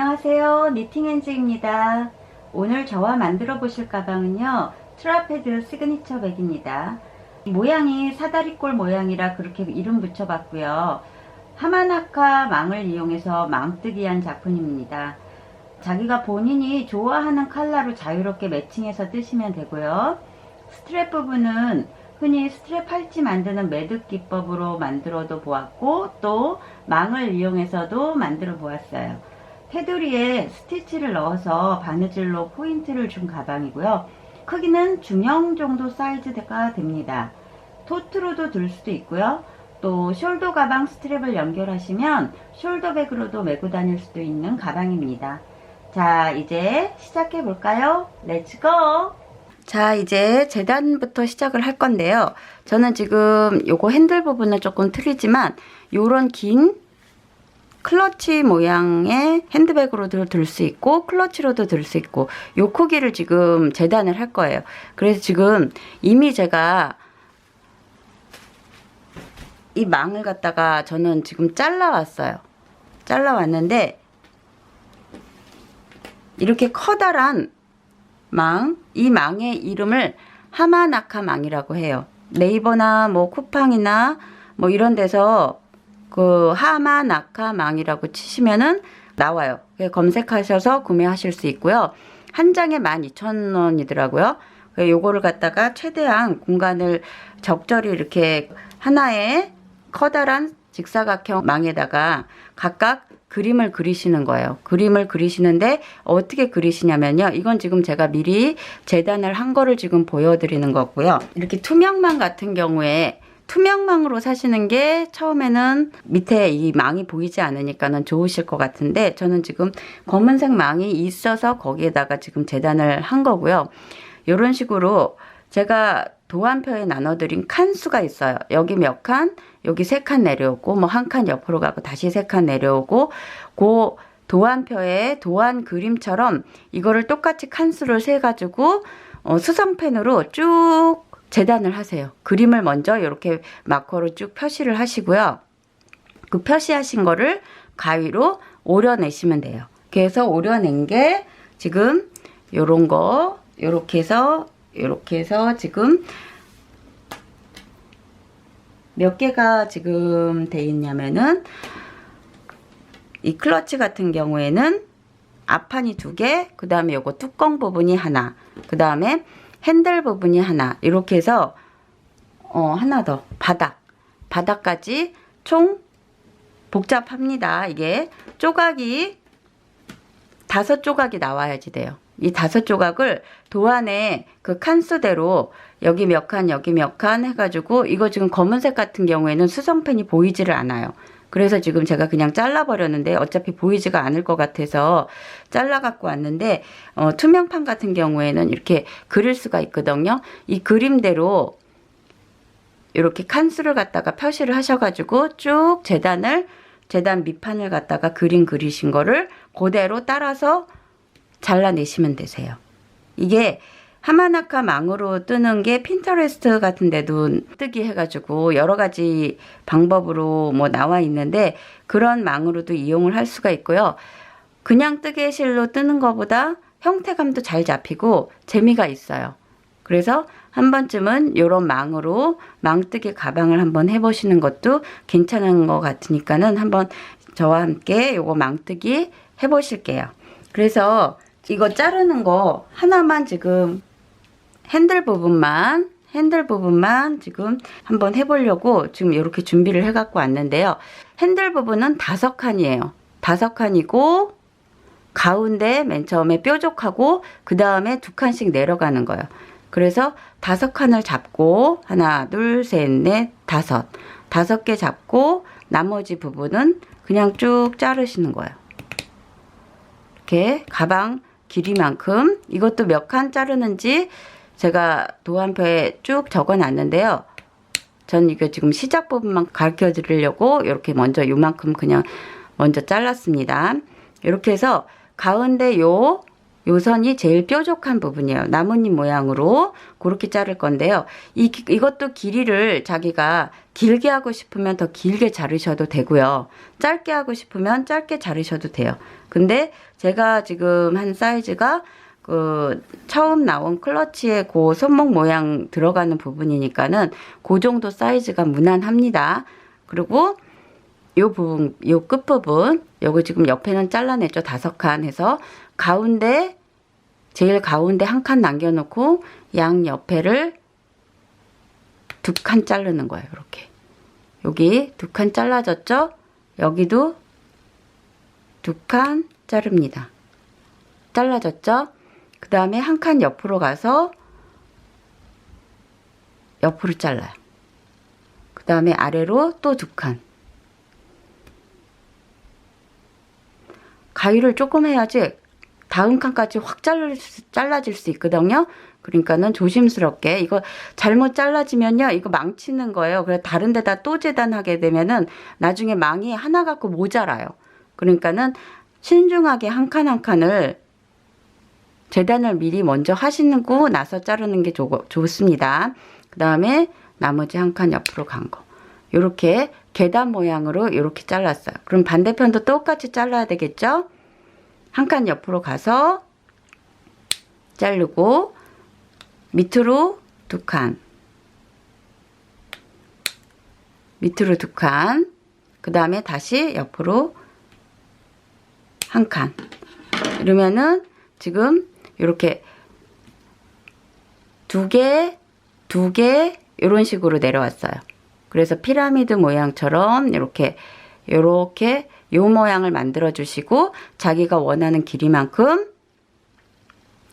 안녕하세요, 니팅엔즈입니다. 오늘 저와 만들어 보실 가방은요, 트라페드 시그니처 백입니다. 모양이 사다리꼴 모양이라 그렇게 이름 붙여봤고요. 하마나카 망을 이용해서 망뜨기한 작품입니다. 자기가 본인이 좋아하는 컬러로 자유롭게 매칭해서 뜨시면 되고요. 스트랩 부분은 흔히 스트랩 팔찌 만드는 매듭 기법으로 만들어도 보았고, 또 망을 이용해서도 만들어 보았어요. 테두리에 스티치를 넣어서 바느질로 포인트를 준 가방이고요. 크기는 중형 정도 사이즈가 됩니다. 토트로도 들 수도 있고요. 또 숄더 가방 스트랩을 연결하시면 숄더백으로도 메고 다닐 수도 있는 가방입니다. 자, 이제 시작해 볼까요? 렛츠고! 자, 이제 재단부터 시작을 할 건데요. 저는 지금 요거 핸들 부분은 조금 틀리지만 요런 긴 클러치 모양의 핸드백으로도 들 수 있고 클러치로도 들 수 있고 요 크기를 지금 재단을 할 거예요. 그래서 지금 이미 제가 이 망을 갖다가 저는 지금 잘라왔어요. 잘라왔는데 이렇게 커다란 망, 이 망의 이름을 하마나카 망이라고 해요. 네이버나 뭐 쿠팡이나 뭐 이런 데서 그 하마나카 망이라고 치시면은 나와요. 검색하셔서 구매하실 수 있고요. 한 장에 12,000원이더라고요. 요거를 갖다가 최대한 공간을 적절히 이렇게 하나의 커다란 직사각형 망에다가 각각 그림을 그리시는 거예요. 그림을 그리시는데 어떻게 그리시냐면요. 이건 지금 제가 미리 재단을 한 거를 지금 보여드리는 거고요. 이렇게 투명망 같은 경우에 투명망으로 사시는 게 처음에는 밑에 이 망이 보이지 않으니까는 좋으실 것 같은데 저는 지금 검은색 망이 있어서 거기에다가 지금 재단을 한 거고요. 이런 식으로 제가 도안표에 나눠드린 칸수가 있어요. 여기 몇 칸, 여기 3칸 내려오고 뭐 한 칸 옆으로 가고 다시 3칸 내려오고 그 도안표에 도안 그림처럼 이거를 똑같이 칸수를 세가지고 수성펜으로 쭉 재단을 하세요. 그림을 먼저 이렇게 마커로 쭉 표시를 하시고요. 그 표시하신 거를 가위로 오려내시면 돼요. 그래서 오려낸 게 지금 요런 거 요렇게 해서 지금 몇 개가 지금 돼 있냐면은 이 클러치 같은 경우에는 앞판이 2개, 그 다음에 요거 뚜껑 부분이 하나, 그 다음에 핸들 부분이 하나, 이렇게 해서 하나 더 바닥까지 총 복잡합니다. 이게 조각이 5조각이 나와야지 돼요. 이 5조각을 도안에 그 칸수대로 여기 몇 칸 여기 몇 칸 해가지고 이거 지금 검은색 같은 경우에는 수성펜이 보이지를 않아요. 그래서 지금 제가 그냥 잘라버렸는데 어차피 보이지가 않을 것 같아서 잘라 갖고 왔는데 투명판 같은 경우에는 이렇게 그릴 수가 있거든요. 이 그림대로 이렇게 칸수를 갖다가 표시를 하셔가지고 쭉 재단 밑판을 갖다가 그림 그리신 거를 그대로 따라서 잘라내시면 되세요. 이게 하마나카 망으로 뜨는 게 핀터레스트 같은 데도 뜨기 해가지고 여러 가지 방법으로 뭐 나와 있는데 그런 망으로도 이용을 할 수가 있고요. 그냥 뜨개실로 뜨는 것보다 형태감도 잘 잡히고 재미가 있어요. 그래서 한 번쯤은 이런 망으로 망뜨기 가방을 한번 해보시는 것도 괜찮은 것 같으니까는 한번 저와 함께 요거 망뜨기 해보실게요. 그래서 이거 자르는 거 하나만 지금 핸들 부분만 지금 한번 해보려고 지금 이렇게 준비를 해갖고 왔는데요. 핸들 부분은 5칸이에요. 5칸이고 가운데 맨 처음에 뾰족하고 그 다음에 2칸씩 내려가는 거예요. 그래서 5칸을 잡고 하나, 둘, 셋, 넷, 5개 잡고 나머지 부분은 그냥 쭉 자르시는 거예요. 이렇게 가방 길이만큼 이것도 몇 칸 자르는지 제가 도안표에 쭉 적어 놨는데요. 전 이거 지금 시작 부분만 가르쳐 드리려고 이렇게 먼저 요만큼 그냥 먼저 잘랐습니다. 이렇게 해서 가운데 요 요 선이 제일 뾰족한 부분이에요. 나뭇잎 모양으로 그렇게 자를 건데요. 이것도 길이를 자기가 길게 하고 싶으면 더 길게 자르셔도 되고요. 짧게 하고 싶으면 짧게 자르셔도 돼요. 근데 제가 지금 한 사이즈가 그 처음 나온 클러치의 그 손목 모양 들어가는 부분이니까는 그 정도 사이즈가 무난합니다. 그리고 요 부분, 요 끝부분, 요거 지금 옆에는 잘라냈죠. 5칸 해서 가운데, 제일 가운데 한 칸 남겨놓고 양 옆에를 2칸 자르는 거예요. 이렇게. 여기 2칸 잘라졌죠? 여기도 2칸 자릅니다. 잘라졌죠? 그 다음에 한 칸 옆으로 가서 옆으로 잘라요. 그 다음에 아래로 또 2칸. 가위를 조금 해야지 다음 칸까지 확 잘라질 수 있거든요. 그러니까는 조심스럽게, 이거 잘못 잘라지면요 이거 망치는 거예요. 그래서 다른 데다 또 재단하게 되면은 나중에 망이 하나 갖고 모자라요. 그러니까는 신중하게 한 칸 한 칸을 재단을 미리 먼저 하시고 나서 자르는 게 좋습니다. 그 다음에 나머지 한 칸 옆으로 간 거, 요렇게 계단 모양으로 요렇게 잘랐어요. 그럼 반대편도 똑같이 잘라야 되겠죠? 한 칸 옆으로 가서 자르고 밑으로 2칸, 밑으로 2칸, 그 다음에 다시 옆으로 한 칸. 이러면은 지금 이렇게 2개, 2개 이런 식으로 내려왔어요. 그래서 피라미드 모양처럼 이렇게 요 모양을 만들어 주시고 자기가 원하는 길이만큼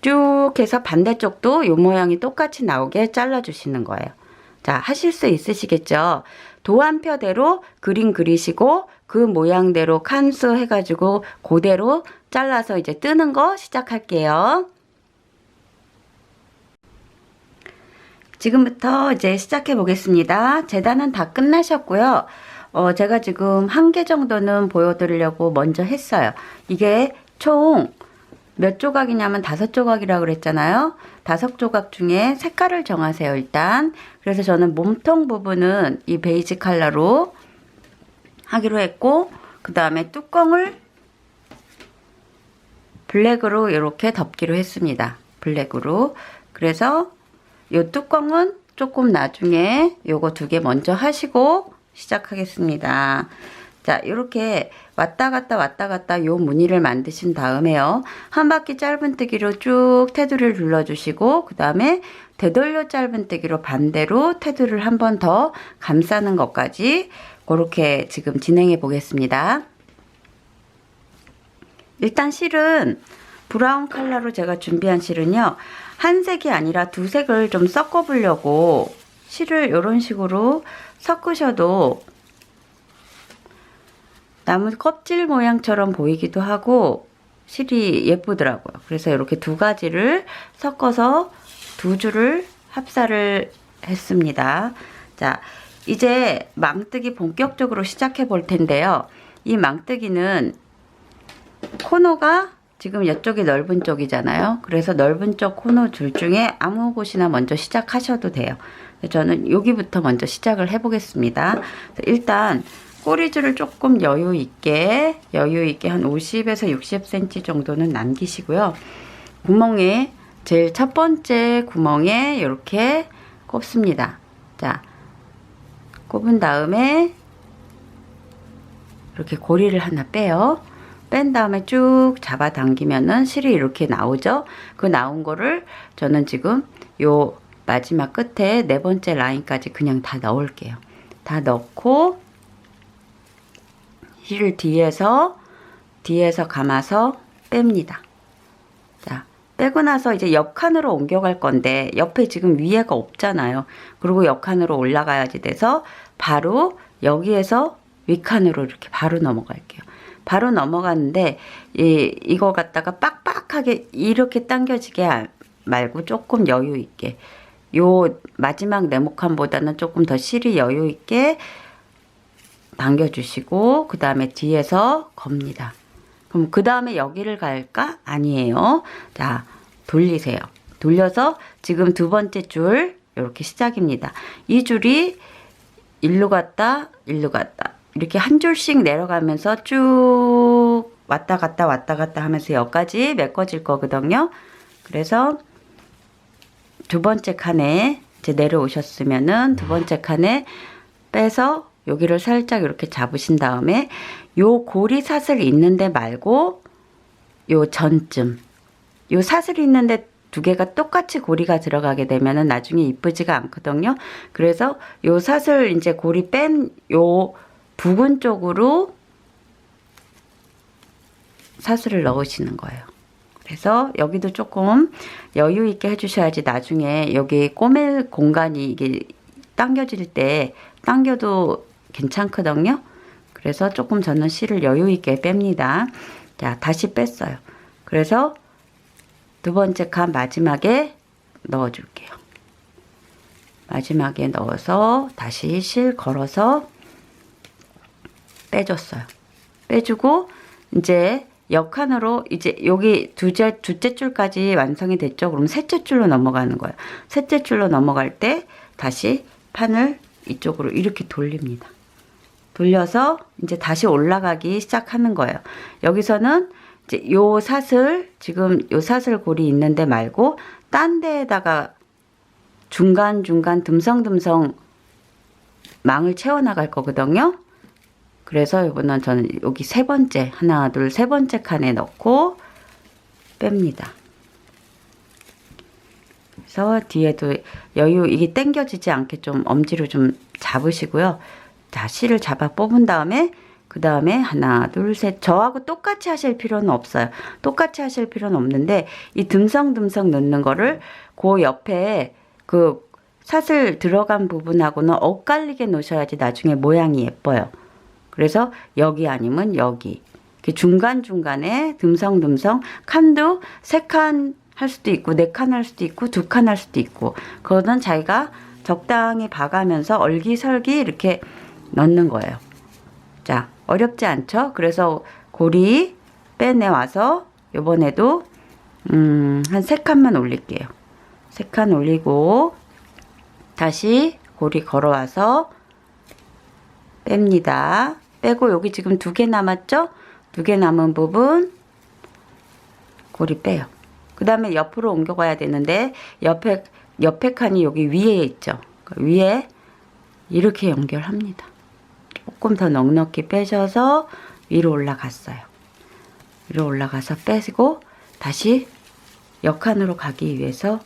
쭉 해서 반대쪽도 요 모양이 똑같이 나오게 잘라 주시는 거예요. 자, 하실 수 있으시겠죠? 도안표대로 그림 그리시고 그 모양대로 칸수 해가지고 그대로 잘라서 이제 뜨는 거 시작할게요. 지금부터 이제 시작해 보겠습니다. 재단은 다 끝나셨고요. 제가 지금 1개 정도는 보여드리려고 먼저 했어요. 이게 총 몇 조각이냐면 5조각이라고 그랬잖아요. 5조각 중에 색깔을 정하세요, 일단. 그래서 저는 몸통 부분은 이 베이지 컬러로 하기로 했고, 그 다음에 뚜껑을 블랙으로 이렇게 덮기로 했습니다. 블랙으로. 그래서 이 뚜껑은 조금 나중에 요거 2개 먼저 하시고 시작하겠습니다. 자, 이렇게 왔다 갔다 요 무늬를 만드신 다음에요. 한 바퀴 짧은뜨기로 쭉 테두리를 둘러주시고 그 다음에 되돌려 짧은뜨기로 반대로 테두리를 한 번 더 감싸는 것까지 그렇게 지금 진행해 보겠습니다. 일단 실은 브라운 컬러로 제가 준비한 실은요. 한 색이 아니라 2색을 좀 섞어 보려고 실을 이런 식으로 섞으셔도 나무 껍질 모양처럼 보이기도 하고 실이 예쁘더라고요. 그래서 이렇게 2가지를 섞어서 2줄을 합사를 했습니다. 자, 이제 망뜨기 본격적으로 시작해 볼 텐데요. 이 망뜨기는 코너가 지금 이쪽이 넓은 쪽이잖아요. 그래서 넓은 쪽 코너 줄 중에 아무 곳이나 먼저 시작하셔도 돼요. 저는 여기부터 먼저 시작을 해 보겠습니다. 일단 꼬리줄을 조금 여유 있게 한 50에서 60cm 정도는 남기시고요. 구멍에 제일 첫 번째 구멍에 이렇게 꼽습니다. 자, 꼽은 다음에 이렇게 고리를 하나 빼요. 뺀 다음에 쭉 잡아당기면은 실이 이렇게 나오죠. 그 나온 거를 저는 지금 요 마지막 끝에 4번째 라인까지 그냥 다 넣을게요. 다 넣고 실을 뒤에서 감아서 뺍니다. 자, 빼고 나서 이제 옆칸으로 옮겨갈 건데 옆에 지금 위에가 없잖아요. 그리고 옆칸으로 올라가야지 돼서 바로 여기에서 윗칸으로 이렇게 바로 넘어갈게요. 바로 넘어가는데 이거 갖다가 빡빡하게 이렇게 당겨지게 말고 조금 여유 있게, 요 마지막 네모칸보다는 조금 더 실이 여유 있게 당겨주시고 그 다음에 뒤에서 겁니다. 그럼 그 다음에 여기를 갈까? 아니에요. 자, 돌리세요. 돌려서 지금 두 번째 줄 이렇게 시작입니다. 이 줄이 일로 갔다 일로 갔다 이렇게 한 줄씩 내려가면서 쭉 왔다 갔다 하면서 여기까지 메꿔질 거거든요. 그래서 두 번째 칸에 이제 내려오셨으면은 두 번째 칸에 빼서 여기를 살짝 이렇게 잡으신 다음에 요 고리 사슬 있는데 말고 요 전쯤 요 사슬 있는데 두 개가 똑같이 고리가 들어가게 되면은 나중에 이쁘지가 않거든요. 그래서 요 사슬 이제 고리 뺀 요 부분 쪽으로 사슬을 넣으시는 거예요. 그래서 여기도 조금 여유 있게 해주셔야지 나중에 여기 꼬맬 공간이 이게 당겨질 때 당겨도 괜찮거든요. 그래서 조금 저는 실을 여유 있게 뺍니다. 자, 다시 뺐어요. 그래서 두 번째 칸 마지막에 넣어 줄게요. 마지막에 넣어서 다시 실 걸어서 빼줬어요. 빼주고 이제 옆칸으로 이제 여기 두째 줄까지 완성이 됐죠. 그럼 셋째 줄로 넘어가는 거예요. 셋째 줄로 넘어갈 때 다시 판을 이쪽으로 이렇게 돌립니다. 돌려서 이제 다시 올라가기 시작하는 거예요. 여기서는 이제 요 사슬 지금 요 사슬 고리 있는데 말고 딴 데에다가 중간중간 듬성듬성 망을 채워 나갈 거거든요. 그래서 이거는 저는 여기 세 번째 하나 둘 세 번째 칸에 넣고 뺍니다. 그래서 뒤에도 여유 이게 당겨지지 않게 좀 엄지로 좀 잡으시고요. 자, 실을 잡아 뽑은 다음에 그 다음에 하나 둘 셋 저하고 똑같이 하실 필요는 없어요. 똑같이 하실 필요는 없는데 이 듬성듬성 넣는 거를 그 옆에 그 사슬 들어간 부분하고는 엇갈리게 놓으셔야지 나중에 모양이 예뻐요. 그래서 여기 아니면 여기 중간중간에 듬성듬성 칸도 3칸 할 수도 있고 4칸 할 수도 있고 2칸 할 수도 있고 그거는 자기가 적당히 봐가면서 얼기설기 이렇게 넣는 거예요. 자, 어렵지 않죠? 그래서 고리 빼내와서 요번에도 한 3칸만 올릴게요. 3칸 올리고 다시 고리 걸어와서 뺍니다. 빼고 여기 지금 2개 남았죠? 2개 남은 부분 고리 빼요. 그 다음에 옆으로 옮겨가야 되는데 옆에 칸이 여기 위에 있죠. 위에 이렇게 연결합니다. 조금 더 넉넉히 빼셔서 위로 올라갔어요. 위로 올라가서 빼고 다시 옆칸으로 가기 위해서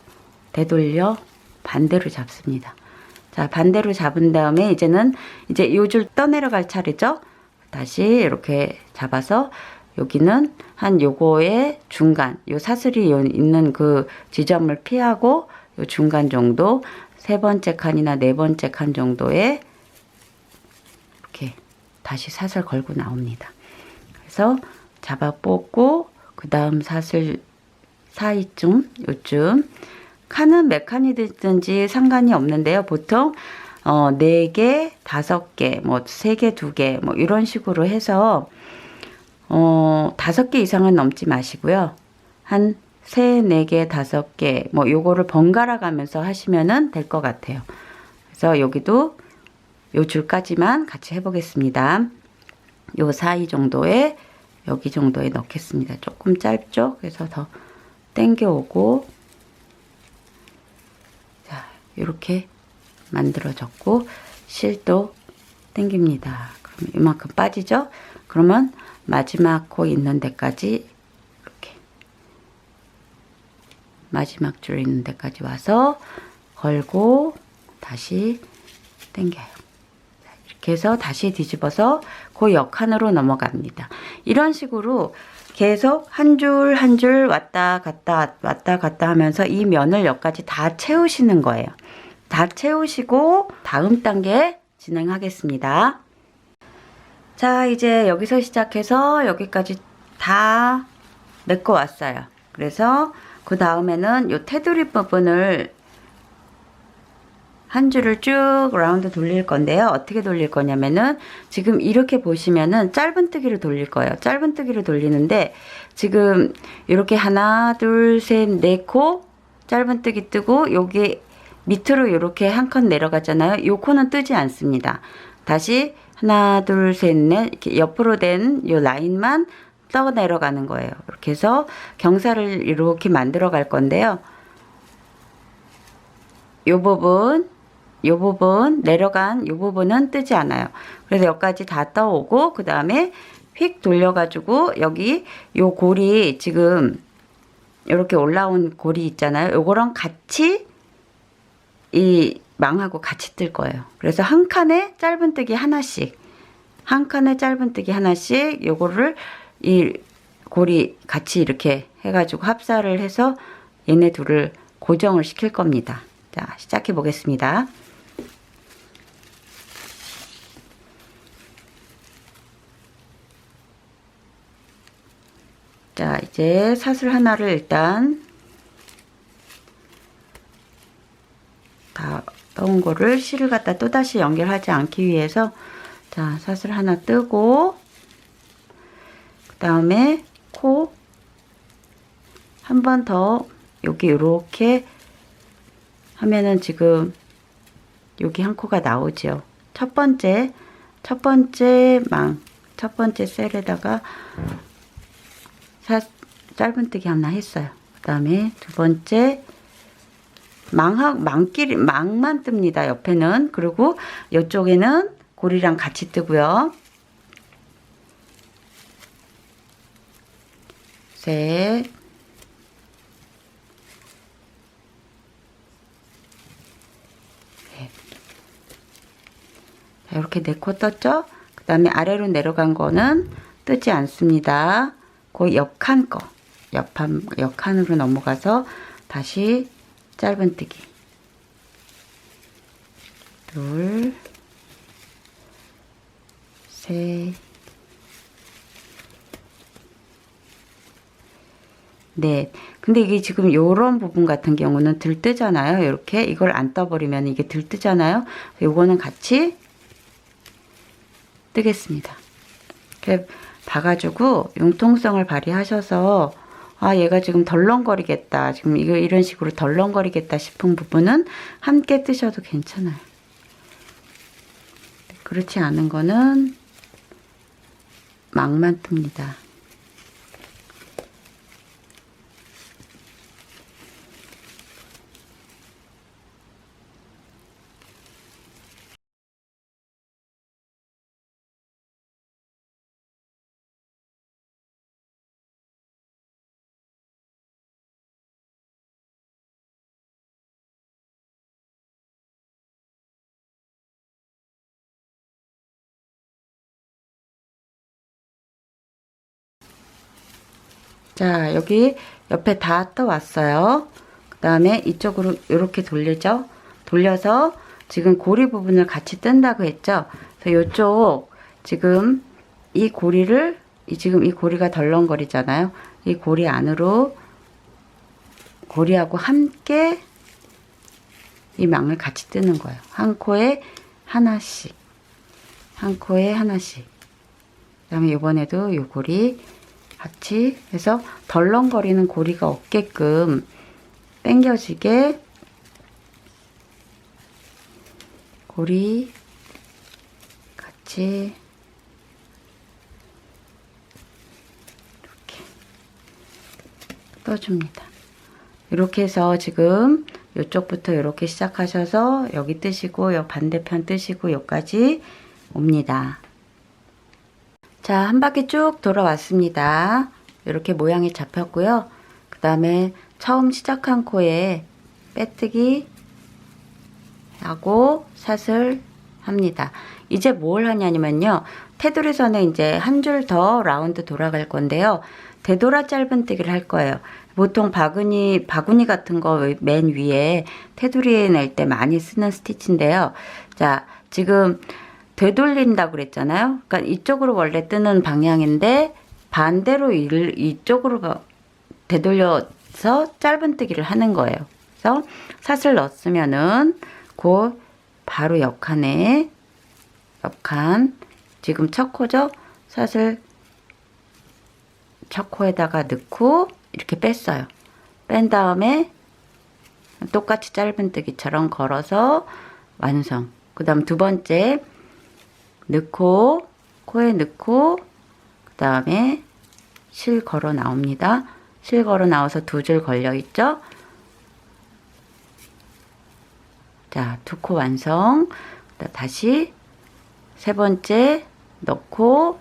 되돌려 반대로 잡습니다. 자, 반대로 잡은 다음에 이제는 이제 요 줄 떠내려갈 차례죠. 다시 이렇게 잡아서 여기는 한 요거의 중간, 요 사슬이 있는 그 지점을 피하고 요 중간 정도, 세 번째 칸이나 네 번째 칸 정도에 이렇게 다시 사슬 걸고 나옵니다. 그래서 잡아 뽑고 그 다음 사슬 사이쯤, 요쯤 칸은 몇 칸이든지 상관이 없는데요. 보통 4개, 5개, 뭐 3개, 2개 뭐 이런 식으로 해서 5개 이상은 넘지 마시고요. 한 3, 4개, 5개 뭐 요거를 번갈아 가면서 하시면은 될 것 같아요. 그래서 여기도 요 줄까지만 같이 해보겠습니다. 요 사이 정도에 여기 정도에 넣겠습니다. 조금 짧죠? 그래서 더 당겨오고 자, 이렇게 만들어졌고 실도 당깁니다. 그럼 이만큼 빠지죠? 그러면 마지막 코 있는 데까지 이렇게 마지막 줄 있는 데까지 와서 걸고 다시 당겨요. 이렇게 해서 다시 뒤집어서 그 옆칸으로 넘어갑니다. 이런 식으로 계속 한 줄 한 줄 왔다 갔다 하면서 이 면을 여기까지 다 채우시는 거예요. 다 채우시고 다음 단계 진행하겠습니다. 자, 이제 여기서 시작해서 여기까지 다 메꿔 왔어요. 그래서 그 다음에는 요 테두리 부분을 한 줄을 쭉 라운드 돌릴 건데요. 어떻게 돌릴 거냐면은 지금 이렇게 보시면은 짧은뜨기로 돌릴 거예요. 짧은뜨기로 돌리는데 지금 이렇게 하나 둘 셋 네 코 짧은뜨기 뜨고 여기 밑으로 이렇게 한 칸 내려가잖아요. 요 코는 뜨지 않습니다. 다시 하나 둘 셋 넷 이렇게 옆으로 된 요 라인만 떠 내려가는 거예요. 이렇게 해서 경사를 이렇게 만들어 갈 건데요. 요 부분 내려간 요 부분은 뜨지 않아요. 그래서 여기까지 다 떠오고 그 다음에 휙 돌려가지고 여기 요 골이 지금 이렇게 올라온 골이 있잖아요. 요거랑 같이 이 망하고 같이 뜰 거예요. 그래서 한 칸에 짧은뜨기 하나씩 요거를 이 골이 같이 이렇게 해가지고 합사를 해서 얘네 둘을 고정을 시킬 겁니다. 자, 시작해 보겠습니다. 자, 이제 사슬 하나를 일단 다 떠온 거를 실을 갖다 또다시 연결하지 않기 위해서 자, 사슬 하나 뜨고 그 다음에 코 한 번 더 여기 이렇게 하면은 지금 여기 한 코가 나오죠. 첫 번째 셀에다가 짧은뜨기 하나 했어요. 그 다음에 두 번째 망만 뜹니다. 옆에는. 그리고 이쪽에는 고리랑 같이 뜨고요. 셋, 넷. 자, 이렇게 4코 떴죠? 그 다음에 아래로 내려간 거는 뜨지 않습니다. 그 옆칸 거, 옆칸으로 넘어가서 다시 짧은뜨기. 둘, 셋, 넷. 근데 이게 지금 요런 부분 같은 경우는 들뜨잖아요. 이렇게 이걸 안 떠버리면 이게 들뜨잖아요. 요거는 같이 뜨겠습니다. 이렇게 봐가지고 융통성을 발휘하셔서 아 얘가 지금 덜렁거리겠다. 지금 이거 이런 식으로 덜렁거리겠다 싶은 부분은 함께 뜨셔도 괜찮아요. 그렇지 않은 거는 막만 뜹니다. 자, 여기 옆에 다 떠왔어요. 그 다음에 이쪽으로 이렇게 돌리죠. 돌려서 지금 고리 부분을 같이 뜬다고 했죠. 그래서 이쪽 지금 이 고리를 지금 이 고리가 덜렁거리잖아요. 이 고리 안으로 고리하고 함께 이 망을 같이 뜨는 거예요. 한 코에 하나씩, 한 코에 하나씩. 그다음에 이번에도 이 고리 같이 해서 덜렁거리는 고리가 없게끔 당겨지게 고리 같이 이렇게 떠줍니다. 이렇게 해서 지금 이쪽부터 이렇게 시작하셔서 여기 뜨시고 요 반대편 뜨시고 여기까지 옵니다. 자, 한 바퀴 쭉 돌아왔습니다. 이렇게 모양이 잡혔고요. 그 다음에 처음 시작한 코에 빼뜨기 하고 사슬 합니다. 이제 뭘 하냐면요. 테두리선에 이제 한 줄 더 라운드 돌아갈 건데요. 되돌아 짧은뜨기를 할 거예요. 보통 바구니 같은 거 맨 위에 테두리에 낼 때 많이 쓰는 스티치인데요. 자, 지금 되돌린다고 그랬잖아요. 그러니까 이쪽으로 원래 뜨는 방향인데 반대로 이쪽으로 되돌려서 짧은뜨기를 하는 거예요. 그래서 사슬 넣었으면은 그 바로 옆칸에 옆칸 지금 첫 코죠? 사슬 첫 코에다가 넣고 이렇게 뺐어요. 뺀 다음에 똑같이 짧은뜨기처럼 걸어서 완성. 그 다음 두 번째 넣고 코에 넣고 그 다음에 실 걸어 나옵니다. 실 걸어 나와서 두 줄 걸려 있죠. 자, 두 코 완성. 다시 세 번째 넣고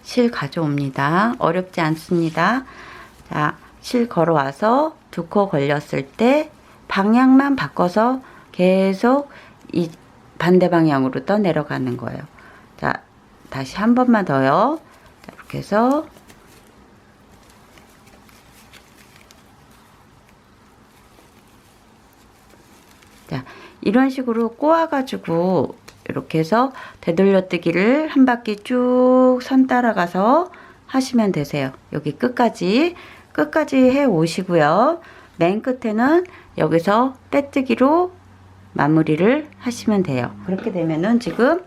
실 가져옵니다. 어렵지 않습니다. 자, 실 걸어와서 두 코 걸렸을 때 방향만 바꿔서 계속 이 반대 방향으로 떠 내려가는 거예요. 자, 다시 한 번만 더요. 자, 이렇게 해서 자, 이런 식으로 꼬아가지고 이렇게 해서 되돌려뜨기를 한 바퀴 쭉 선 따라가서 하시면 되세요. 여기 끝까지 해 오시고요. 맨 끝에는 여기서 빼뜨기로 마무리를 하시면 돼요. 그렇게 되면은 지금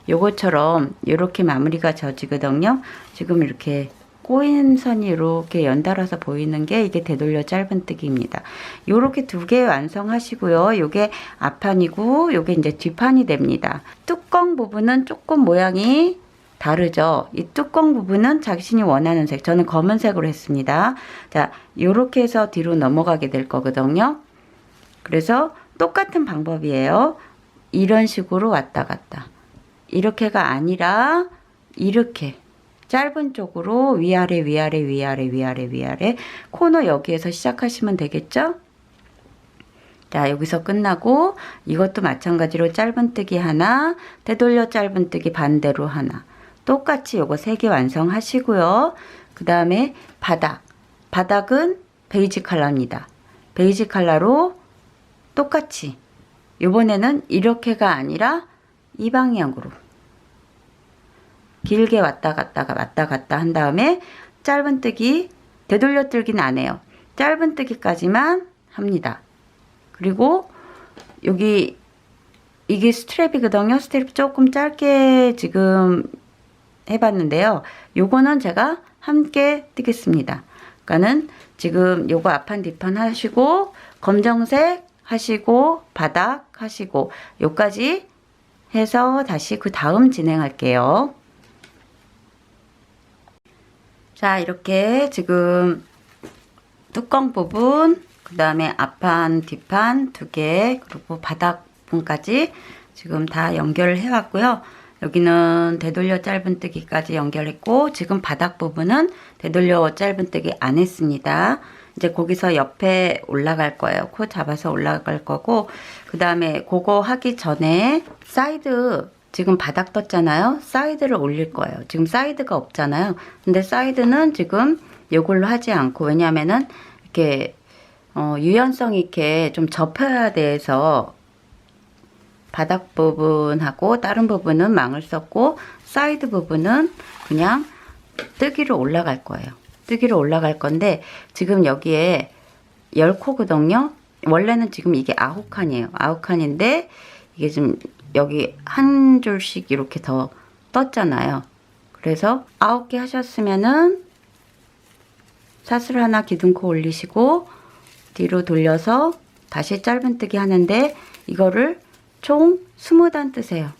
요것처럼 이렇게 마무리가 져지거든요. 지금 이렇게 꼬인 선이 이렇게 연달아서 보이는 게 이게 되돌려 짧은뜨기입니다. 요렇게 두 개 완성하시고요. 요게 앞판이고 요게 이제 뒷판이 됩니다. 뚜껑 부분은 조금 모양이 다르죠. 이 뚜껑 부분은 자신이 원하는 색, 저는 검은색으로 했습니다. 자, 요렇게 해서 뒤로 넘어가게 될 거거든요. 그래서 똑같은 방법이에요. 이런 식으로 왔다 갔다. 이렇게가 아니라 이렇게 짧은 쪽으로 위아래 위아래 위아래 위아래 위아래 코너 여기에서 시작하시면 되겠죠? 자, 여기서 끝나고 이것도 마찬가지로 짧은뜨기 하나, 되돌려 짧은뜨기 반대로 하나. 똑같이 요거 3개 완성하시고요. 그 다음에 바닥은 베이지 컬러입니다. 베이지 컬러로 똑같이 요번에는 이렇게가 아니라 이 방향으로 길게 왔다 갔다 한 다음에 짧은뜨기, 되돌려뜨기는 안 해요. 짧은뜨기까지만 합니다. 그리고 여기 이게 스트랩이거든요. 스트랩 조금 짧게 지금 해봤는데요. 요거는 제가 함께 뜨겠습니다. 그러니까는 지금 요거 앞판 뒷판 하시고 검정색 하시고 바닥 하시고 요까지 해서 다시 그 다음 진행할게요. 자, 이렇게 지금 뚜껑 부분, 그 다음에 앞판, 뒷판 2개, 그리고 바닥 부분까지 지금 다 연결을 해왔고요. 여기는 되돌려 짧은뜨기까지 연결했고, 지금 바닥 부분은 되돌려 짧은뜨기 안 했습니다. 이제 거기서 옆에 올라갈 거예요. 코 잡아서 올라갈 거고, 그 다음에 그거 하기 전에 사이드, 지금 바닥 떴잖아요. 사이드를 올릴 거예요. 지금 사이드가 없잖아요. 근데 사이드는 지금 이걸로 하지 않고, 왜냐면은 이렇게 유연성 있게 좀 접혀야 돼서 바닥 부분하고 다른 부분은 망을 썼고, 사이드 부분은 그냥 뜨기로 올라갈 거예요. 뜨기로 올라갈 건데, 지금 여기에 10코거든요. 원래는 지금 이게 9칸이에요. 9칸인데 이게 좀 여기 한 줄씩 이렇게 더 떴잖아요. 그래서 9개 하셨으면은 사슬 하나 기둥코 올리시고 뒤로 돌려서 다시 짧은뜨기 하는데, 이거를 총 20단 뜨세요.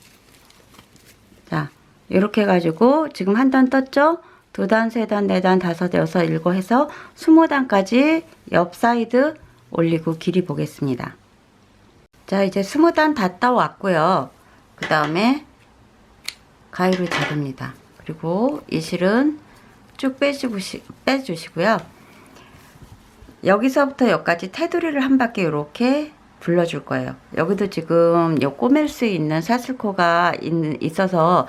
자, 이렇게 해가지고 지금 한 단 떴죠? 2단, 3단, 4단, 5, 6, 7 해서 20단까지 옆 사이드 올리고 길이 보겠습니다. 자, 이제 20단 다 따왔고요. 그 다음에 가위로 자릅니다. 그리고 이 실은 쭉 빼주시고요. 여기서부터 여기까지 테두리를 한 바퀴 이렇게 둘러줄 거예요. 여기도 지금 요 꼬맬 수 있는 사슬코가 있어서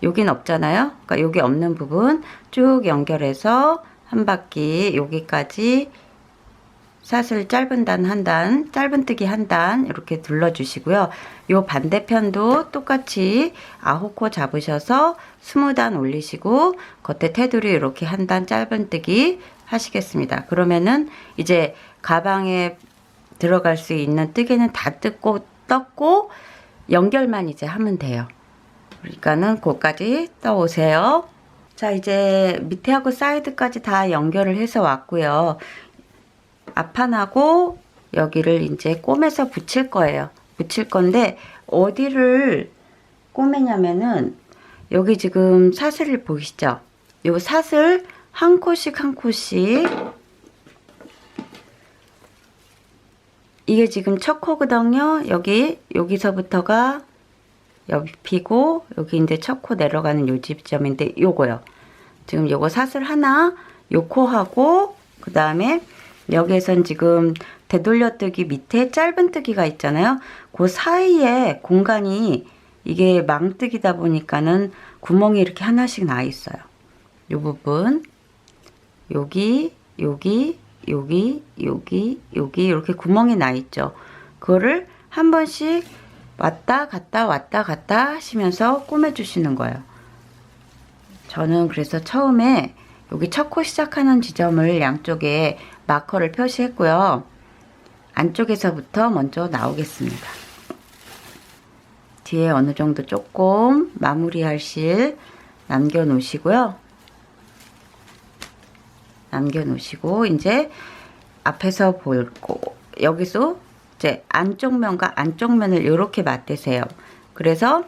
여긴 없잖아요. 그러니까 여기 없는 부분 쭉 연결해서 한 바퀴 여기까지 사슬 짧은 단 한 단, 짧은뜨기 한 단 이렇게 둘러주시고요. 요 반대편도 똑같이 9코 잡으셔서 20단 올리시고 겉에 테두리 이렇게 한 단 짧은뜨기 하시겠습니다. 그러면은 이제 가방에 들어갈 수 있는 뜨개는 다 떴고 연결만 이제 하면 돼요. 그러니까는 그거까지 떠오세요. 자, 이제 밑에하고 사이드까지 다 연결을 해서 왔고요. 앞판하고 여기를 이제 꿰매서 붙일 거예요. 붙일 건데 어디를 꿰매냐면은 여기 지금 사슬을 보이시죠? 요 사슬 한 코씩 한 코씩, 이게 지금 첫 코거든요. 여기서부터가 옆이고 여기 이제 첫 코 내려가는 요 지점인데 요거요. 지금 요거 사슬 하나, 요 코하고 그 다음에 여기에선 지금 되돌려뜨기 밑에 짧은뜨기가 있잖아요. 그 사이에 공간이, 이게 망뜨기다 보니까는 구멍이 이렇게 하나씩 나 있어요. 요 부분, 여기 이렇게 구멍이 나 있죠. 그거를 한 번씩 왔다 갔다 하시면서 꿰매 주시는 거예요. 저는 그래서 처음에 여기 첫 코 시작하는 지점을 양쪽에 마커를 표시했고요. 안쪽에서부터 먼저 나오겠습니다. 뒤에 어느 정도 조금 마무리할 실 남겨 놓으시고요. 남겨놓으시고 이제 앞에서 볼고 여기서 이제 안쪽 면과 안쪽 면을 이렇게 맞대세요. 그래서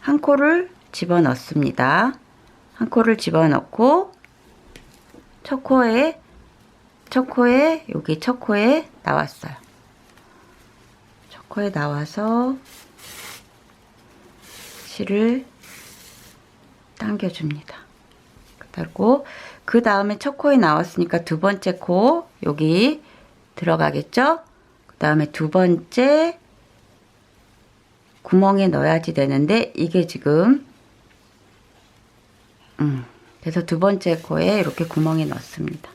한 코를 집어 넣습니다. 한 코를 집어 넣고 첫 코에 여기 첫 코에 나왔어요. 첫 코에 나와서 실을 당겨줍니다. 그리고 그 다음에 첫 코에 나왔으니까 두 번째 코 여기 들어가겠죠? 그 다음에 두 번째 구멍에 넣어야지 되는데 이게 지금 그래서 두 번째 코에 이렇게 구멍에 넣습니다.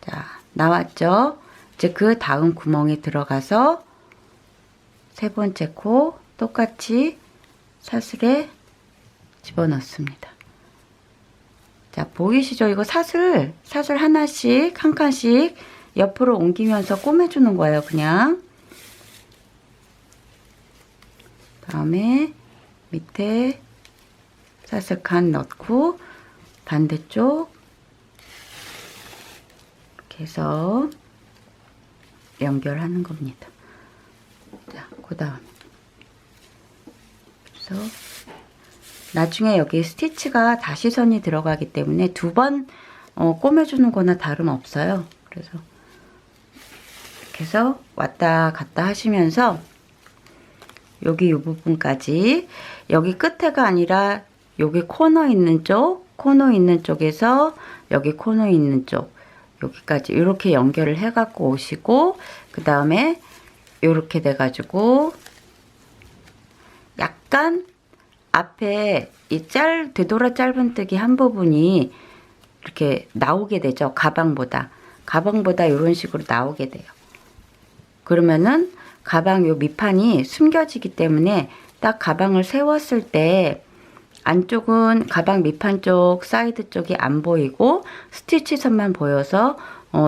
자, 나왔죠? 이제 그 다음 구멍에 들어가서 세 번째 코 똑같이 사슬에 집어넣습니다. 자, 보이시죠? 이거 사슬 하나씩 한 칸씩 옆으로 옮기면서 꿰매주는 거예요. 그냥 다음에 밑에 사슬 칸 넣고 반대쪽 이렇게 해서 연결하는 겁니다. 자, 그 다음에 그래서 나중에 여기 스티치가 다시선이 들어가기 때문에 두 번 꿰매주는 거나 다름없어요. 그래서 이렇게 해서 왔다 갔다 하시면서 여기 이 부분까지, 여기 끝에가 아니라 여기 코너 있는 쪽에서 여기 코너 있는 쪽 여기까지 이렇게 연결을 해 갖고 오시고, 그 다음에 이렇게 돼 가지고 약간 앞에 이 되돌아 짧은뜨기 한 부분이 이렇게 나오게 되죠. 가방보다 이런 식으로 나오게 돼요. 그러면은 가방 요 밑판이 숨겨지기 때문에 딱 가방을 세웠을 때 안쪽은 가방 밑판 쪽, 사이드 쪽이 안 보이고 스티치 선만 보여서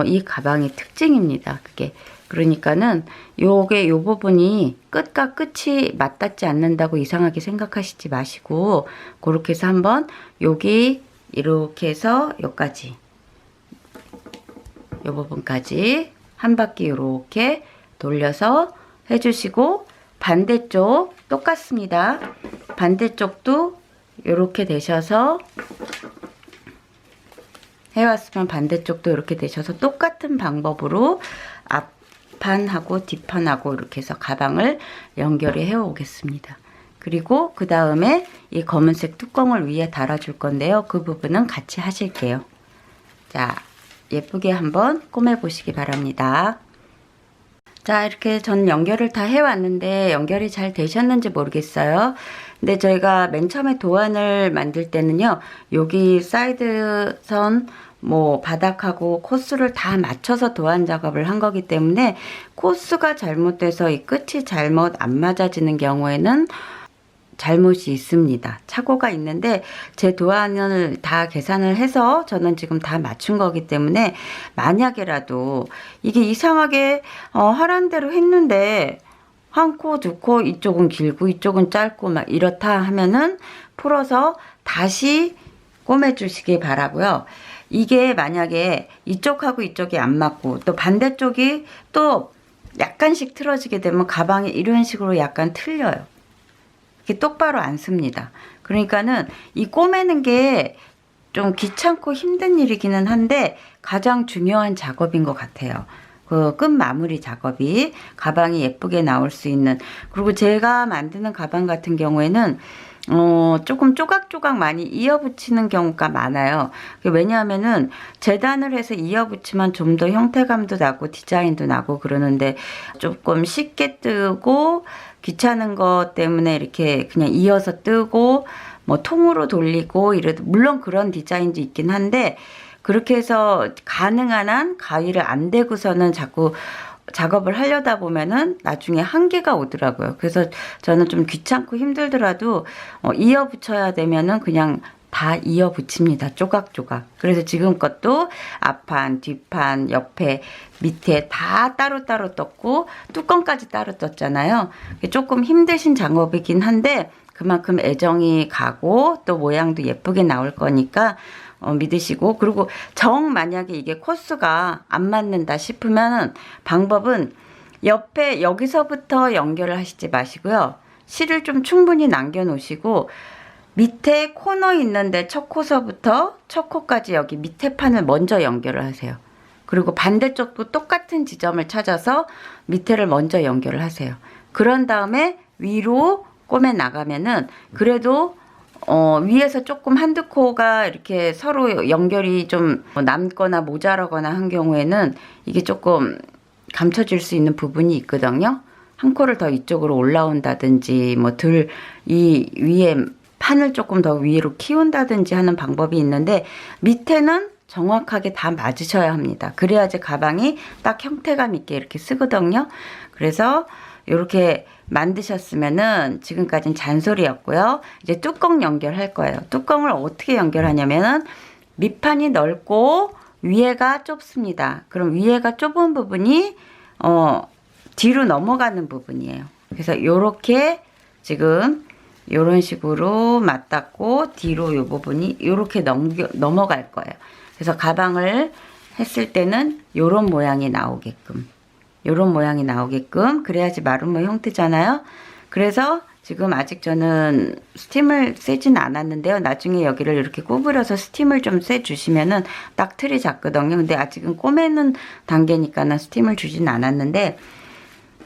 이 가방의 특징입니다. 그게. 그러니까는 요게 요 부분이 끝과 끝이 맞닿지 않는다고 이상하게 생각하시지 마시고, 그렇게 해서 한번 여기 이렇게 해서 여기까지, 요 부분까지 한 바퀴 이렇게 돌려서 해주시고, 반대쪽 똑같습니다. 반대쪽도 이렇게 되셔서 해왔으면 반대쪽도 이렇게 되셔서 똑같은 방법으로 앞판하고 뒷판하고 이렇게 해서 가방을 연결해 오겠습니다. 그리고 그 다음에 이 검은색 뚜껑을 위에 달아줄 건데요. 그 부분은 같이 하실게요. 자, 예쁘게 한번 꿰매 보시기 바랍니다. 자, 이렇게 전 연결을 다 해왔는데 연결이 잘 되셨는지 모르겠어요. 근데 저희가 맨 처음에 도안을 만들 때는요, 여기 사이드 선, 바닥하고 코스를 다 맞춰서 도안 작업을 한 거기 때문에 코스가 잘못돼서 이 끝이 잘못 안 맞아지는 경우에는 잘못이 있습니다. 착오가 있는데 제 도안을 다 계산을 해서 저는 지금 다 맞춘 거기 때문에 만약에라도 이게 이상하게 하란 대로 했는데 한 코, 두 코 이쪽은 길고 이쪽은 짧고 막 이렇다 하면은 풀어서 다시 꼬매주시기 바라고요. 이게 만약에 이쪽하고 이쪽이 안 맞고 또 반대쪽이 또 약간씩 틀어지게 되면 가방이 이런 식으로 약간 틀려요. 이게 똑바로 안 씁니다. 그러니까는 이 꼬매는 게 좀 귀찮고 힘든 일이기는 한데 가장 중요한 작업인 것 같아요. 그 끝 마무리 작업이 가방이 예쁘게 나올 수 있는. 그리고 제가 만드는 가방 같은 경우에는 조금 조각조각 많이 이어붙이는 경우가 많아요. 왜냐하면은 재단을 해서 이어붙이면 좀 더 형태감도 나고 디자인도 나고 그러는데 조금 쉽게 뜨고 귀찮은 것 때문에 이렇게 그냥 이어서 뜨고 뭐 통으로 돌리고 이래도 물론 그런 디자인도 있긴 한데 그렇게 해서 가능한 한 가위를 안 대고서는 자꾸 작업을 하려다 보면은 나중에 한계가 오더라고요. 그래서 저는 좀 귀찮고 힘들더라도 이어 붙여야 되면은 그냥 다 이어 붙입니다. 조각조각. 그래서 지금 것도 앞판, 뒷판, 옆에, 밑에 다 따로따로 떴고 뚜껑까지 따로 떴잖아요. 조금 힘드신 작업이긴 한데 그만큼 애정이 가고 또 모양도 예쁘게 나올 거니까 믿으시고. 그리고 정 만약에 이게 코스가 안 맞는다 싶으면 방법은 옆에 여기서부터 연결을 하시지 마시고요. 실을 좀 충분히 남겨 놓으시고 밑에 코너 있는데 첫 코서부터 첫 코까지 여기 밑에 판을 먼저 연결을 하세요. 그리고 반대쪽도 똑같은 지점을 찾아서 밑에를 먼저 연결을 하세요. 그런 다음에 위로 꼬매 나가면은 그래도 위에서 조금 한두 코가 이렇게 서로 연결이 좀 남거나 모자라거나 한 경우에는 이게 조금 감춰질 수 있는 부분이 있거든요. 한 코를 더 이쪽으로 올라온다든지 뭐 이 위에 판을 조금 더 위로 키운다든지 하는 방법이 있는데 밑에는 정확하게 다 맞으셔야 합니다. 그래야지 가방이 딱 형태감 있게 이렇게 쓰거든요. 그래서 이렇게 만드셨으면은 지금까지는 잔소리였고요. 이제 뚜껑 연결할 거예요. 뚜껑을 어떻게 연결하냐면은 밑판이 넓고 위에가 좁습니다. 그럼 위에가 좁은 부분이 뒤로 넘어가는 부분이에요. 그래서 요렇게 지금 요런 식으로 맞닿고 뒤로 요 부분이 요렇게 넘어갈 거예요. 그래서 가방을 했을 때는 요런 모양이 나오게끔 요런 모양이 나오게끔 그래야지 마름모 형태잖아요. 그래서 지금 아직 저는 스팀을 쐬진 않았는데요. 나중에 여기를 이렇게 구부려서 스팀을 좀 쐬 주시면은 딱 틀이 잡거든요. 근데 아직은 꼬매는 단계니까는 스팀을 주진 않았는데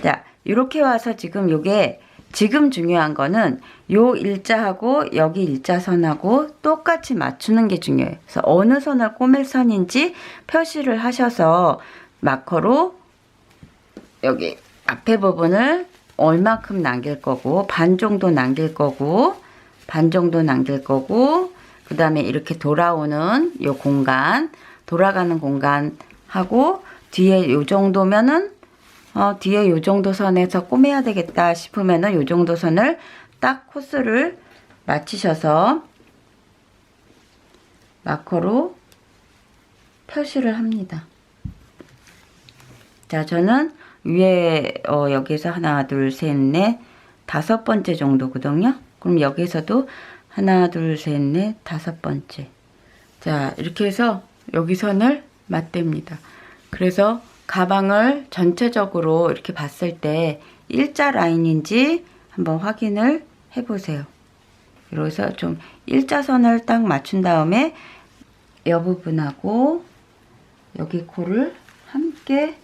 자 이렇게 와서 지금 요게 지금 중요한 거는 요 일자하고 여기 일자선하고 똑같이 맞추는 게 중요해요. 그래서 어느 선을 꼬맬 선인지 표시를 하셔서 마커로 여기 앞에 부분을 얼마큼 남길 거고 반 정도 남길 거고 반 정도 남길 거고 그 다음에 이렇게 돌아오는 요 공간 돌아가는 공간 하고 뒤에 요 정도면은 뒤에 요 정도 선에서 꼬매야 되겠다 싶으면은 요 정도 선을 딱 코스를 맞추셔서 마커로 표시를 합니다. 자 저는 위에 여기서 하나 둘 셋 넷 다섯 번째 정도거든요. 그럼 여기서도 하나 둘 셋 넷 다섯 번째. 자 이렇게 해서 여기 선을 맞댑니다. 그래서 가방을 전체적으로 이렇게 봤을 때 일자 라인인지 한번 확인을 해 보세요. 그래서 좀 일자선을 딱 맞춘 다음에 이 부분하고 여기 코를 함께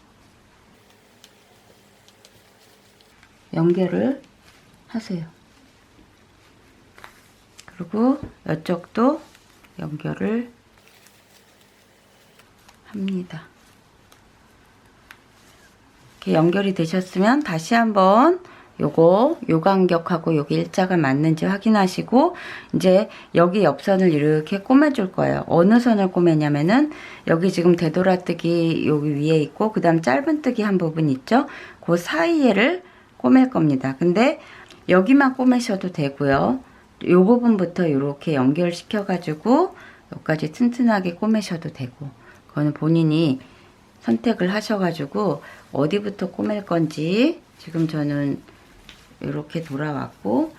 연결을 하세요. 그리고 이쪽도 연결을 합니다. 이렇게 연결이 되셨으면 다시 한번 요거 요 간격하고 여기 일자가 맞는지 확인하시고 이제 여기 옆선을 이렇게 꼬매줄 거예요. 어느 선을 꼬매냐면은 여기 지금 되돌아뜨기 여기 위에 있고 그 다음 짧은뜨기 한 부분 있죠. 그 사이에를 꼬맬 겁니다. 근데 여기만 꼬매셔도 되고요. 요 부분부터 이렇게 연결시켜 가지고 여기까지 튼튼하게 꼬매셔도 되고, 그거는 본인이 선택을 하셔가지고 어디부터 꼬맬 건지. 지금 저는 이렇게 돌아왔고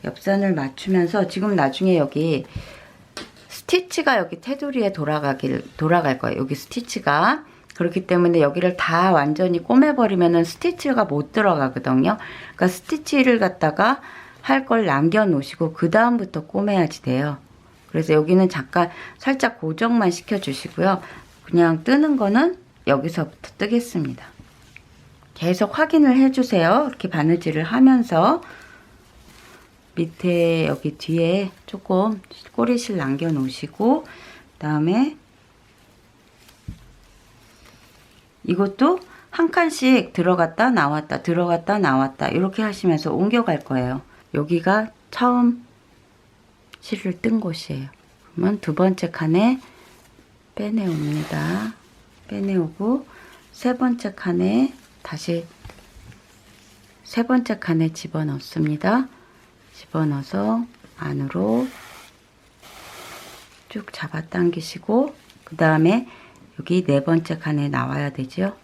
옆선을 맞추면서 지금 나중에 여기 스티치가 여기 테두리에 돌아갈 거예요. 여기 스티치가. 그렇기 때문에 여기를 다 완전히 꼬매버리면은 스티치가 못 들어가거든요. 그러니까 스티치를 갖다가 할 걸 남겨 놓으시고 그 다음부터 꼬매야지 돼요. 그래서 여기는 잠깐 살짝 고정만 시켜 주시고요. 그냥 뜨는 거는 여기서부터 뜨겠습니다. 계속 확인을 해주세요. 이렇게 바느질을 하면서 밑에 여기 뒤에 조금 꼬리실 남겨 놓으시고, 그 다음에 이것도 한 칸씩 들어갔다 나왔다 들어갔다 나왔다 이렇게 하시면서 옮겨갈 거예요. 여기가 처음 실을 뜬 곳이에요. 그러면 두 번째 칸에 빼내옵니다. 빼내오고 세 번째 칸에 다시 세 번째 칸에 집어넣습니다. 집어넣어서 안으로 쭉 잡아당기시고, 그 다음에 여기 네 번째 칸에 나와야 되죠.